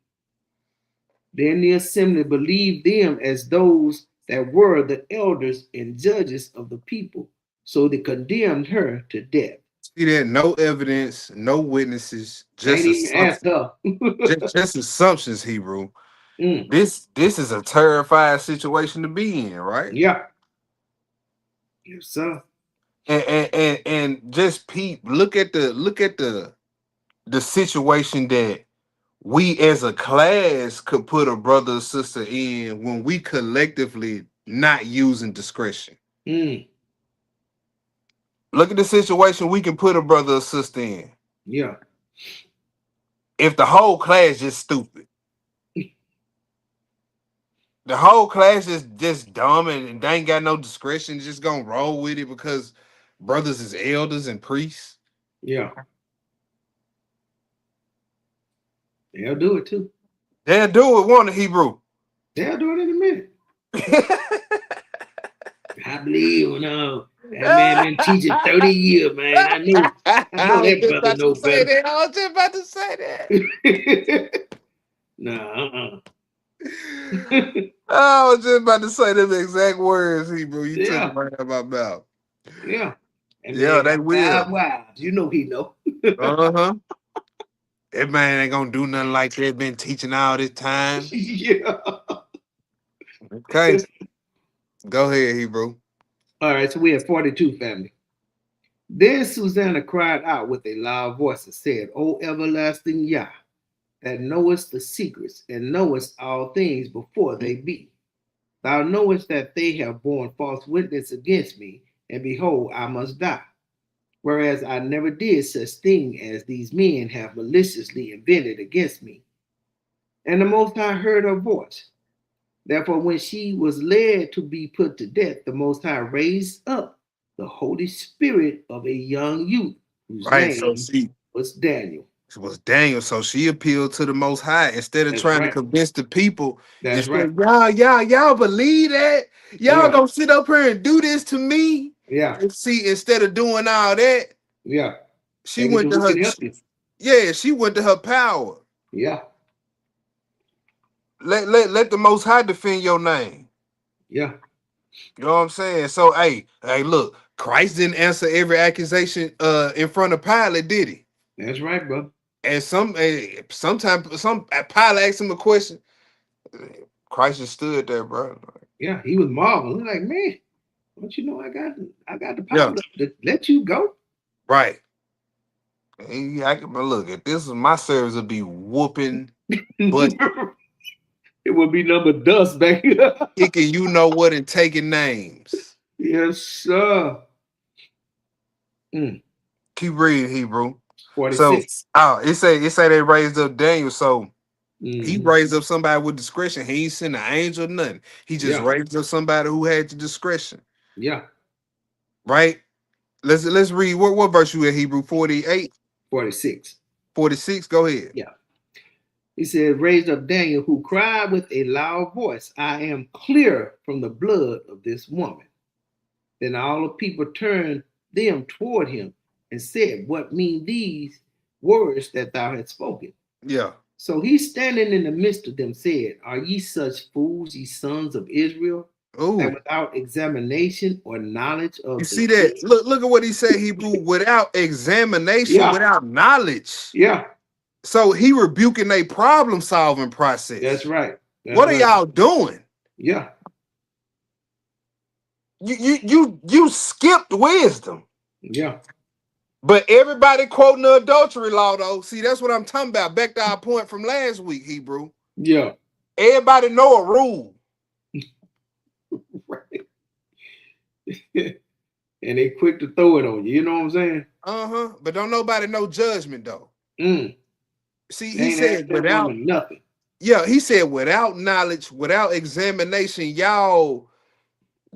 Then the assembly believed them as those that were the elders and judges of the people. So they condemned her to death. See that? No evidence, no witnesses, Ain't just even asked assumptions. her. Just assumptions, Hebrew. Mm. This is a terrifying situation to be in, right? Yeah. Yes, sir. And just peep, look at the situation that we as a class could put a brother or sister in when we collectively not using discretion. Mm. Look at the situation we can put a brother or sister in. Yeah. If the whole class just stupid, the whole class is just dumb and they ain't got no discretion, just gonna roll with it because brothers is elders and priests. Yeah. They'll do it too. They'll do it, won't it, Hebrew? They'll do it in a minute. I believe, that man been teaching 30 years, man. I know that brother know better. I was just about to say that. Nah, I was just about to say them exact words, Hebrew. You took Yeah. them right out of my mouth. Yeah. And Yeah, man they got will. 5 wives. You know he know. Uh-huh. That man ain't gonna do nothing like that. Been teaching all this time. Yeah. Okay. Go ahead, Hebrew. All right, so we have 42 family. Then Susanna cried out with a loud voice and said, O everlasting Yah, that knowest the secrets and knowest all things before they be. Thou knowest that they have borne false witness against me, and behold, I must die. Whereas I never did such thing as these men have maliciously invented against me. And the Most High heard her voice. Therefore, when she was led to be put to death, the Most High raised up the Holy Spirit of a young youth whose Right. So name was Daniel. it was Daniel. So she appealed to the Most High instead of That's trying right. to convince the people. That's Instead, right. y'all believe that? Y'all Yeah. gonna sit up here and do this to me? Yeah. And see, instead of doing all that, Yeah. she Maybe went to we her. can help you. Yeah, she went to her power. Yeah. Let the Most High defend your name. Yeah. You know what I'm saying? So, hey, look, Christ didn't answer every accusation in front of Pilate, did he? That's right, bro. And sometimes some Pilate asked him a question. Christ just stood there, bro. Yeah, he was marveling. Like, man, don't you know I got the Yeah. power to let you go? Right. But look, if this was my service, would be whooping, but It would be number dust back here. kicking you know what and taking names. Yes, sir. Keep reading, Hebrew. 46. So, it say they raised up Daniel. So he Mhm. raised up somebody with discretion. He ain't sent an angel, nothing. He just Yeah. raised up somebody who had the discretion. Yeah. Right? Let's read what verse you at, Hebrew 48, 46. 46. Go ahead. Yeah. He said, raised up Daniel, who cried with a loud voice, I am clear from the blood of this woman. Then all the people turned them toward him and said, what mean these words that thou hast spoken? Yeah. So he standing in the midst of them said, are ye such fools, ye sons of Israel, that without examination or knowledge of you see that? Look at what he said, Hebrew, without examination, Yeah. without knowledge. Yeah. So he rebuking a problem solving process. That's right. What are y'all doing? Yeah. You skipped wisdom. Yeah. But everybody quoting the adultery law, though. See, that's what I'm talking about. Back to our point from last week, Hebrew. Yeah. Everybody know a rule. Right. And they quick to throw it on you. You know what I'm saying? But don't nobody know judgment, though. See, he said without nothing. Yeah, he said without knowledge, without examination, y'all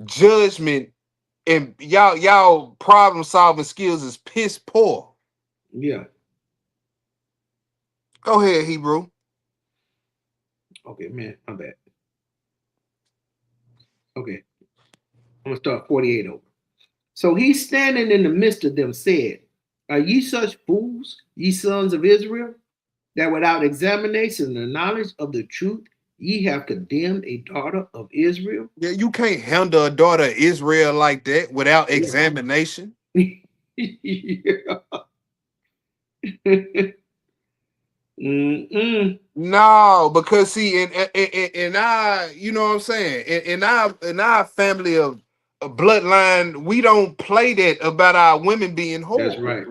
judgment and y'all problem solving skills is piss poor. Yeah. Go ahead, Hebrew. Okay, man. I'm bad. Okay. I'm gonna start 48 over. So he standing in the midst of them said, are ye such fools, ye sons of Israel, that without examination and knowledge of the truth, ye have condemned a daughter of Israel? Yeah, you can't handle a daughter of Israel like that without examination. Yeah. Mm-mm. No, because see, in our, you know what I'm saying, in our family of bloodline, we don't play that about our women being That's whore. right.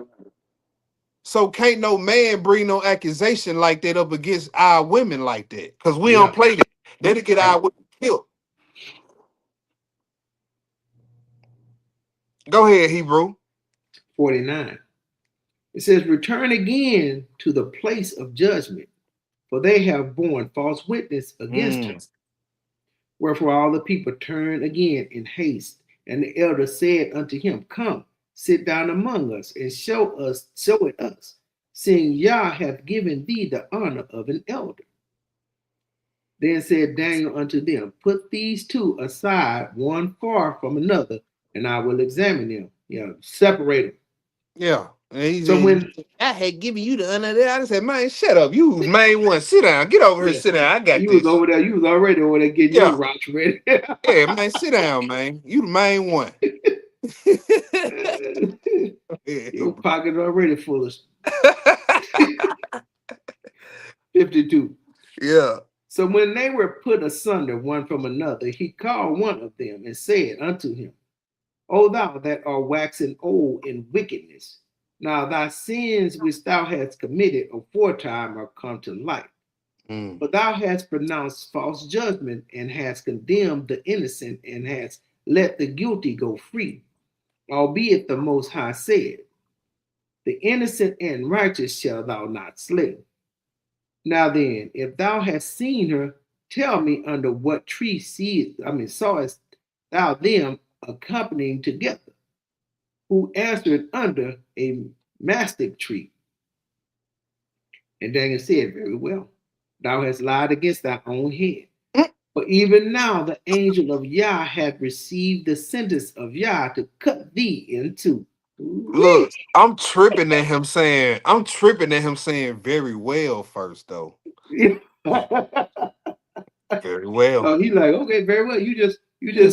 So can't no man bring no accusation like that up against our women like that, because we don't Yeah. play that. That'll get our women killed. Go ahead, Hebrew. 49. It says, return again to the place of judgment, for they have borne false witness against her. Wherefore all the people turned again in haste, and the elder said unto him, come, sit down among us, and show it us, seeing Yah hath given thee the honor of an elder. Then said Daniel unto them, put these two aside, one far from another, and I will examine them. Separate them. Yeah. And he So said, when I had given you the honor there. I said, man, shut up. You was main one. Sit down. Get over here. yeah, Sit down. I got you was this. over there, you was already over there getting your Yeah. rocks ready. Yeah, man. Sit down, man. You the main one. Your pocket already full of 52. Yeah. So when they were put asunder one from another, he called one of them and said unto him, O thou that art waxen old in wickedness, now thy sins which thou hast committed aforetime are come to light. But thou hast pronounced false judgment and hast condemned the innocent and hast let the guilty go free, albeit the Most High said, the innocent and righteous shall thou not slay. Now then, if thou hast seen her, tell me under what tree sawest thou them accompanying together, who answered under a mastic tree. And Daniel said, very well, thou hast lied against thy own head. For even now the angel of Yah hath received the sentence of Yah to cut thee in two. Look, I'm tripping at him saying, very well first, though. Very well. Oh, he's like, okay, very well. You just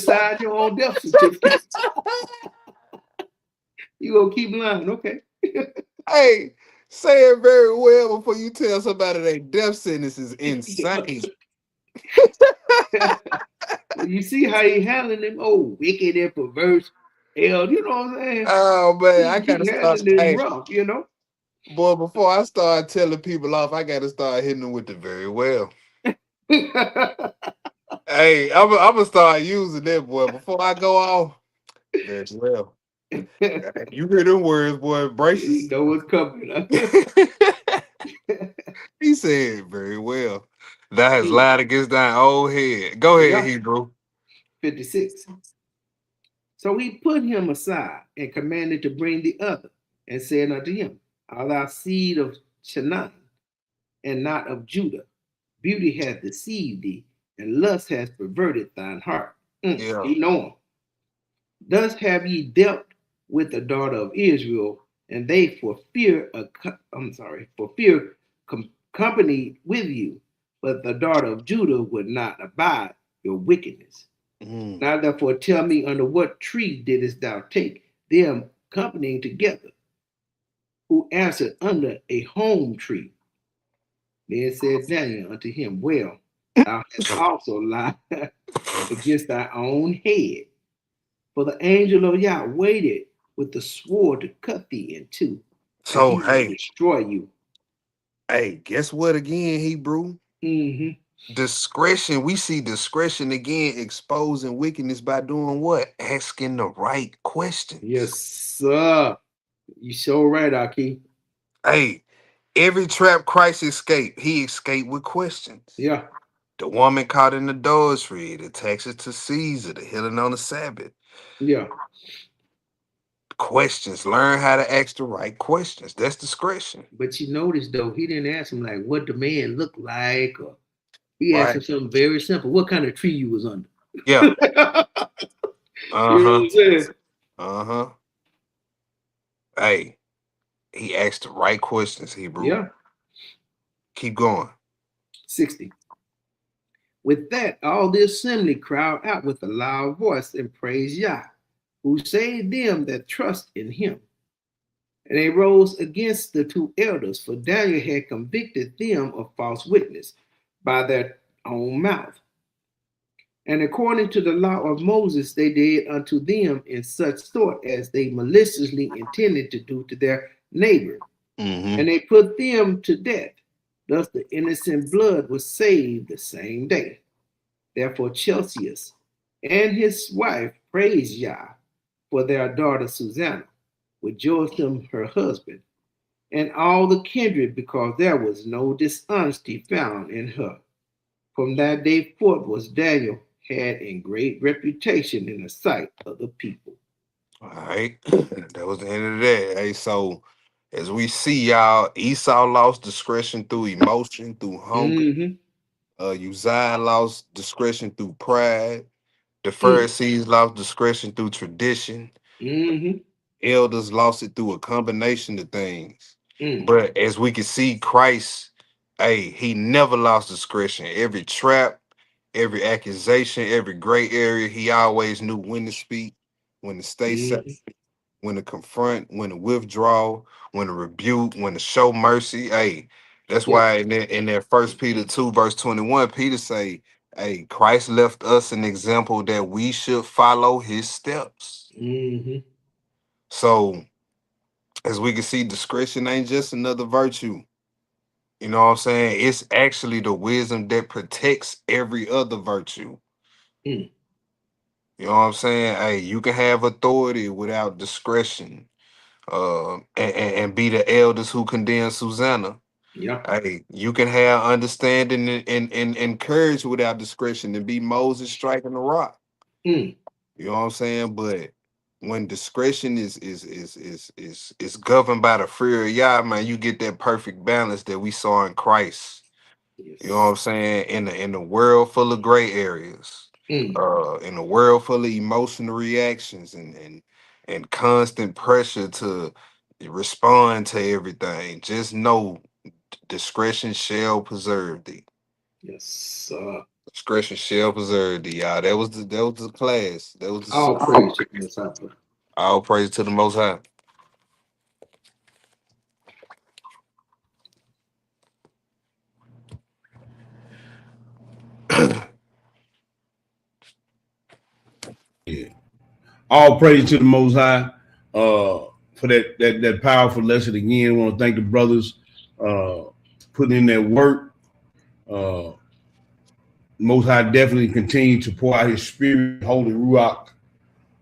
signed your own death certificate. You gonna keep lying, okay? Hey, say it very well before you tell somebody their death sentence is insane. You see how he handling them old wicked and perverse hell, you know what I'm saying? Oh man, I He gotta start. handling them Hey, rough, you know. boy, before I start telling people off, I gotta start hitting them with the very well. Hey, I'm gonna start using that, boy. Before I go off, very well. You hear them words, boy. Brace You know what's coming. He said very well. That has lied against thy old head. Go ahead, Yeah, Hebrew. 56. So he put him aside and commanded to bring the other, and said unto him, Art thou seed of Chanaan, and not of Judah? Beauty hath deceived thee, and lust hath perverted thine heart. Yeah. He know him. Thus have ye dealt with the daughter of Israel, and they for fear company with you, but the daughter of Judah would not abide your wickedness. Now therefore tell me, under what tree didst thou take them companying together? Who answered, under a home tree. Then said Daniel unto him, well, thou hast also lied against thy own head. For the angel of Yah waited with the sword to cut thee in two, and So he will hey, destroy you. guess what again, Hebrew? Discretion. We see discretion again exposing wickedness by doing what? Asking the right questions. Yes, sir. You so right, Aki. Hey, Every trap Christ escaped, he escaped with questions. Yeah. The woman caught in adultery, the taxes to Caesar, the healing on the Sabbath. Yeah. Questions. Learn how to ask the right questions. That's discretion. But you notice though, he didn't ask him like what the man looked like, or he asked him Right. something very simple. What kind of tree you was under? Yeah. You know what Uh-huh. I'm saying? Uh-huh. Hey, he asked the right questions, Hebrew. Yeah. Keep going. 60. With that, all the assembly cried out with a loud voice and praised Yah, who saved them that trust in him. And they rose against the two elders, for Daniel had convicted them of false witness by their own mouth. And according to the law of Moses, they did unto them in such sort as they maliciously intended to do to their neighbor. Mm-hmm. And they put them to death. Thus the innocent blood was saved the same day. Therefore Chelcias and his wife praised Yah for their daughter Susanna, with Jotham her husband, and all the kindred, because there was no dishonesty found in her. From that day forth was Daniel had in great reputation in the sight of the people. All right. That was the end of that. Hey, so as we see, y'all, Esau lost discretion through emotion, through hunger. Mm-hmm. Uzziah lost discretion through pride. The Mm. Pharisees lost discretion through tradition. Mm-hmm. Elders lost it through a combination of things. Mm. But as we can see, Christ, hey, he never lost discretion. Every trap, every accusation, every gray area, he always knew when to speak, when to stay safe, when to confront, when to withdraw, when to rebuke, when to show mercy. Hey, that's Yep. why in that First Peter 2, verse 21, Peter say, hey, Christ left us an example that we should follow his steps. Mm-hmm. So as we can see, discretion ain't just another virtue. You know what I'm saying? It's actually the wisdom that protects every other virtue. Mm. You know what I'm saying? Hey, you can have authority without discretion. And be the elders who condemn Susanna. Yep. Hey, you can have understanding and courage without discretion and be Moses striking the rock. Mm. You know what I'm saying? But when discretion is governed by the fear of Yah, man, you get that perfect balance that we saw in Christ. Yes. You know what I'm saying? In the world full of gray areas, Mm. in a world full of emotional reactions and constant pressure to respond to everything, just know discretion shall preserve thee. Yes. Discretion shall preserve thee, y'all. That was the class. That was the All super. praise to the Most High. All praise to the Most High. Yeah. All praise to the Most High for that powerful lesson again. I want to thank the brothers putting in their work. Most High definitely continue to pour out his spirit, holy ruach,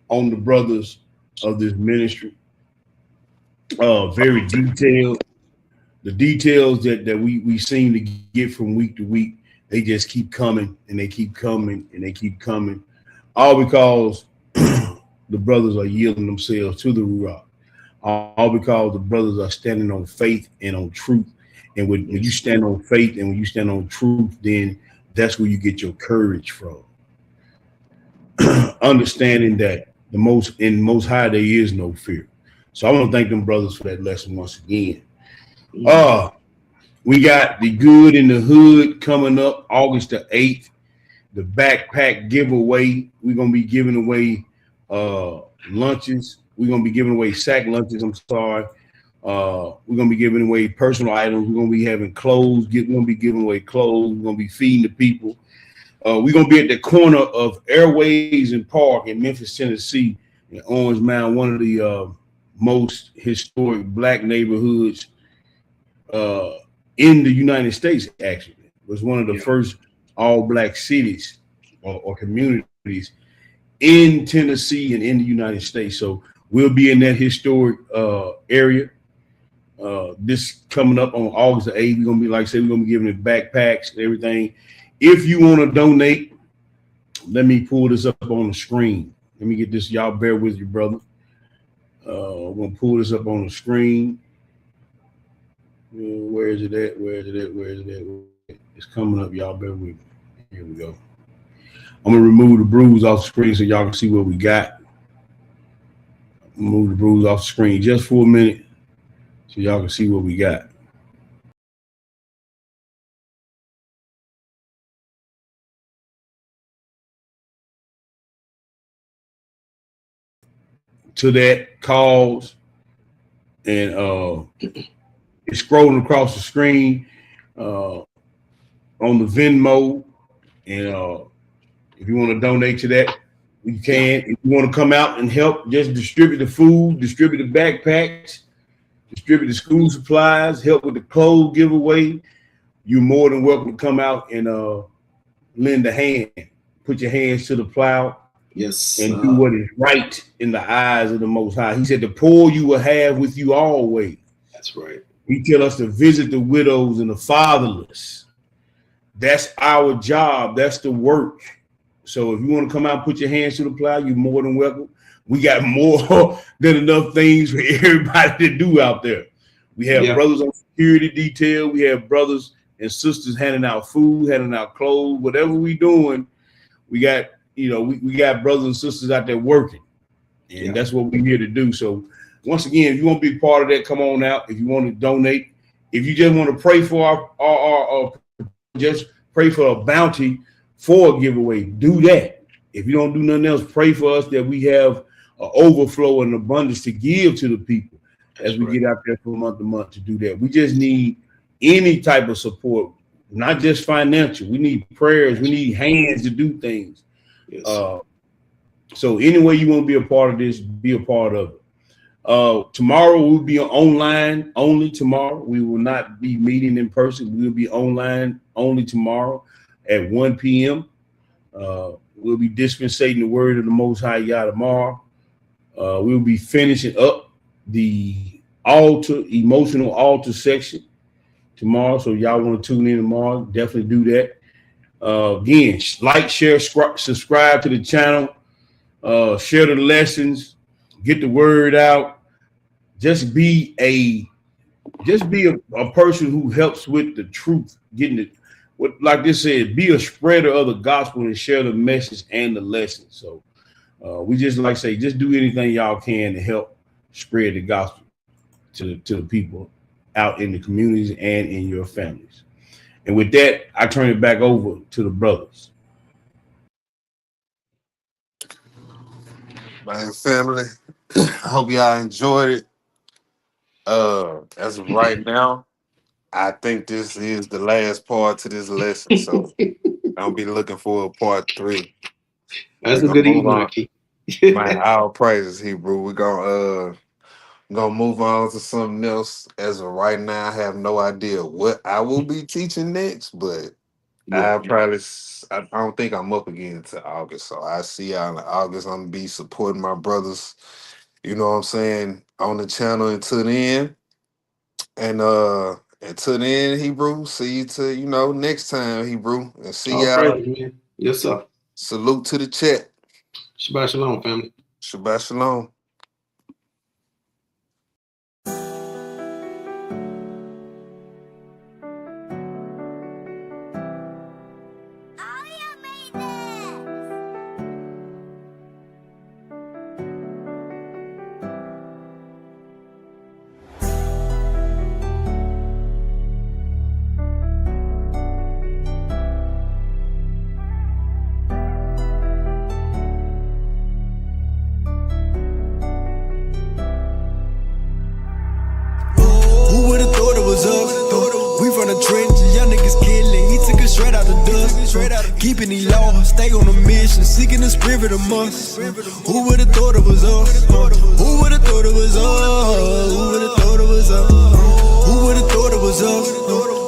on the brothers of this ministry. Very detailed. The details that we seem to get from week to week, they just keep coming and they keep coming and they keep coming. All because the brothers are yielding themselves to the ruach. All because the brothers are standing on faith and on truth. And when you stand on faith and when you stand on truth, then that's where you get your courage from. Understanding that most high there is no fear. So I want to thank them brothers for that lesson once again. We got the Good in the Hood coming up August the 8th. The backpack giveaway. We're gonna be giving away lunches. We're gonna be giving away sack lunches. I'm sorry. We're gonna be giving away personal items. We're gonna be having clothes. We're gonna be giving away clothes. We're gonna be feeding the people. We're gonna be at the corner of Airways and Park in Memphis, Tennessee, in Orange Mound, one of the most historic black neighborhoods in the United States. Actually, it was one of the first all-black cities or communities in Tennessee and in the United States. So we'll be in that historic area. This coming up on August the 8th, we're gonna be, like I said, we're gonna be giving it backpacks and everything. If you want to donate, let me pull this up on the screen. Let me get this. Y'all bear with you, brother. I'm gonna pull this up on the screen. Where is it at? Where is it at? Where is it at? It's coming up. Y'all bear with me. Here we go. I'm gonna remove the bruise off the screen so y'all can see what we got. Move the bruise off the screen just for a minute so y'all can see what we got. To that cause, and it's scrolling across the screen on the Venmo, and if you want to donate to that, you can. If you want to come out and help, just distribute the food, distribute the backpacks, distribute the school supplies, help with the clothes giveaway, you're more than welcome to come out and lend a hand, put your hands to the plow. Yes, and do what is right in the eyes of the Most High. He said, "The poor you will have with you always." That's right. He tell us to visit the widows and the fatherless. That's our job. That's the work. So if you want to come out and put your hands to the plow, you're more than welcome. We got more than enough things for everybody to do out there. We have brothers on security detail. We have brothers and sisters handing out food, handing out clothes, whatever we doing. We got, we got brothers and sisters out there working, and that's what we're here to do. So once again, if you want to be part of that, come on out. If you want to donate, if you just want to pray for our just pray for a bounty for a giveaway, do that. If you don't do nothing else, pray for us that we have an overflow and abundance to give to the people as we get out there from month to month to do that. We just need any type of support, not just financial. We need prayers. We need hands to do things. Yes. So any way you want to be a part of this, be a part of it. Tomorrow we'll be online only. Tomorrow we will not be meeting in person. We'll be online only tomorrow at 1 p.m. We'll be dispensating the word of the Most High Yah tomorrow. We'll be finishing up the emotional altar section tomorrow. So y'all want to tune in tomorrow, definitely do that. Again, like, share, subscribe to the channel, share the lessons, get the word out. Just be a person who helps with the truth, getting it. What, like this said, be a spreader of the gospel and share the message and the lesson. So we just like say, just do anything y'all can to help spread the gospel to the people out in the communities and in your families. And with that, I turn it back over to the brothers. My family, I hope y'all enjoyed it. As of right now, I think this is the last part to this lesson, so I'll be looking for a part 3. That's a good evening. My all praises, Hebrew. We're gonna move on to something else. As of right now, I have no idea what I will be teaching next, but I don't think I'm up again until August. So I see y'all in August. I'm gonna be supporting my brothers, you know what I'm saying, on the channel until then. And until then, Hebrew, see you to, next time, Hebrew. And see y'all. Man. Yes, sir. Salute to the chat. Shabbat shalom, family. Shabbat shalom. Keeping these laws, stay on a mission, seeking the spirit of us. Who would have thought it was us? Who would have thought it was us? Who would have thought it was us? Who would have thought it was us?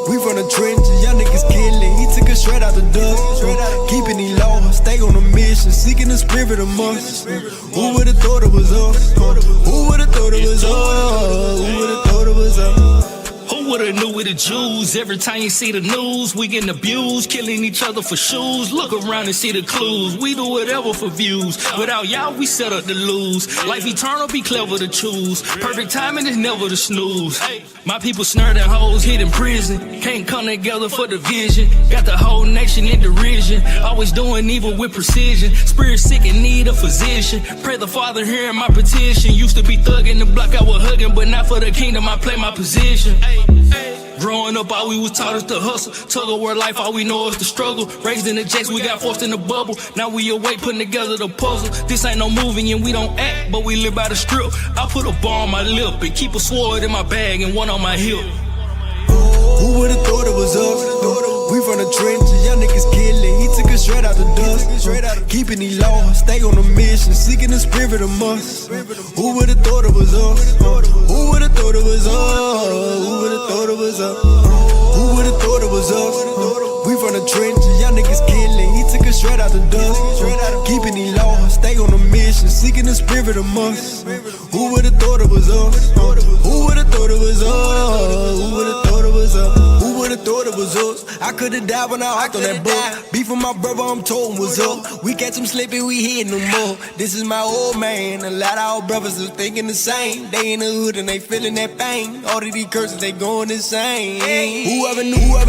We from the trenches, young niggas killing. He took us straight out the dust. Keeping these laws, stay on a mission. mission, seeking the spirit of us. Who would've thought it was us? Who would've thought it was us? Who would've thought it was us? Who would've knew with the Jews? Every time you see the news, we getting abused, killing each other for shoes. Look around and see the clues. We do whatever for views. Without y'all, we set up to lose. Life eternal, be clever to choose. Perfect timing is never to snooze. My people snared and hoes hid in prison. Can't come together for division. Got the whole nation in derision. Always doing evil with precision. Spirit sick in need of physician. Pray the Father hearing my petition. Used to be thugging the block I was hugging, but not for the kingdom, I play my position. Growing up, all we was taught is to hustle. Tug of war life, all we know is the struggle. Raised in the jacks, we got forced in the bubble. Now we awake, putting together the puzzle. This ain't no movie and we don't act, but we live by the strip. I put a bar on my lip and keep a sword in my bag and one on my hip. Who would've thought it was us? We from the trenches, young niggas killing. He took us straight out the dust. Keeping these laws, stay on a mission, seeking the spirit of us. Who would've thought it was us? Who would've thought it was us? Who would've thought it was us? Who would've thought it was us? We from the trenches, young niggas killing. He took us straight out the dust. Keeping these laws, stay on a mission, seeking the spirit of us. Who would've thought it was us? Who would've thought it was us? Who would've thought it was us? Who would've thought it was us? I could've died when I hopped on that boat. Beef with my brother, I'm told was up. We catch him slipping, we hit no more. This is my old man. A lot of our brothers are thinking the same. They in the hood and they feeling that pain. All of these curses, they going insane. Whoever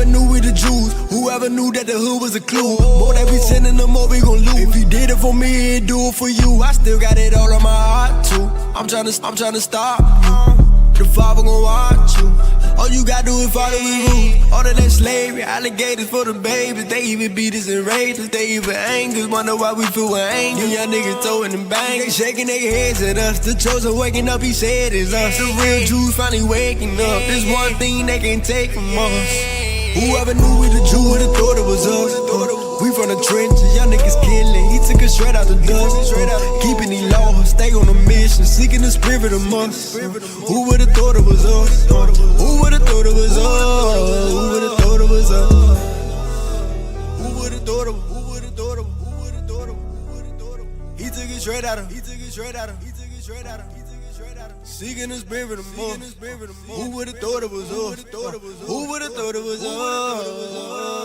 knew we the Jews. Whoever knew that the hood was a clue. More that we sending them, more we gon' lose. If he did it for me, he'd do it for you. I still got it all on my heart too. I'm tryna stop you. The Father gon' watch you. All you gotta do is follow the rules. All of that slavery, alligators for the babies. They even beat us and raised us. They even angry. Wonder why we feel angry. You young niggas throwing them bangs. They shaking their heads at us. The chosen waking up, he said it's us. The real Jews finally waking up. There's one thing they can't take from us. Whoever knew we the Jew would've thought it was us. We from the trenches, young niggas killing. He took us straight out the dust. Keeping these laws, stay on a mission, seeking the spirit of us. Who would've thought it was us? Who would've thought it was us? Who would've thought it was us? Who would've thought it? Who would've thought it? Who would've thought it? Who would've thought it? He took it straight out of him. He took it straight out of him. He took it straight out of him. Seeking the spirit of us. Who would've thought it was us? Who would've thought it was us?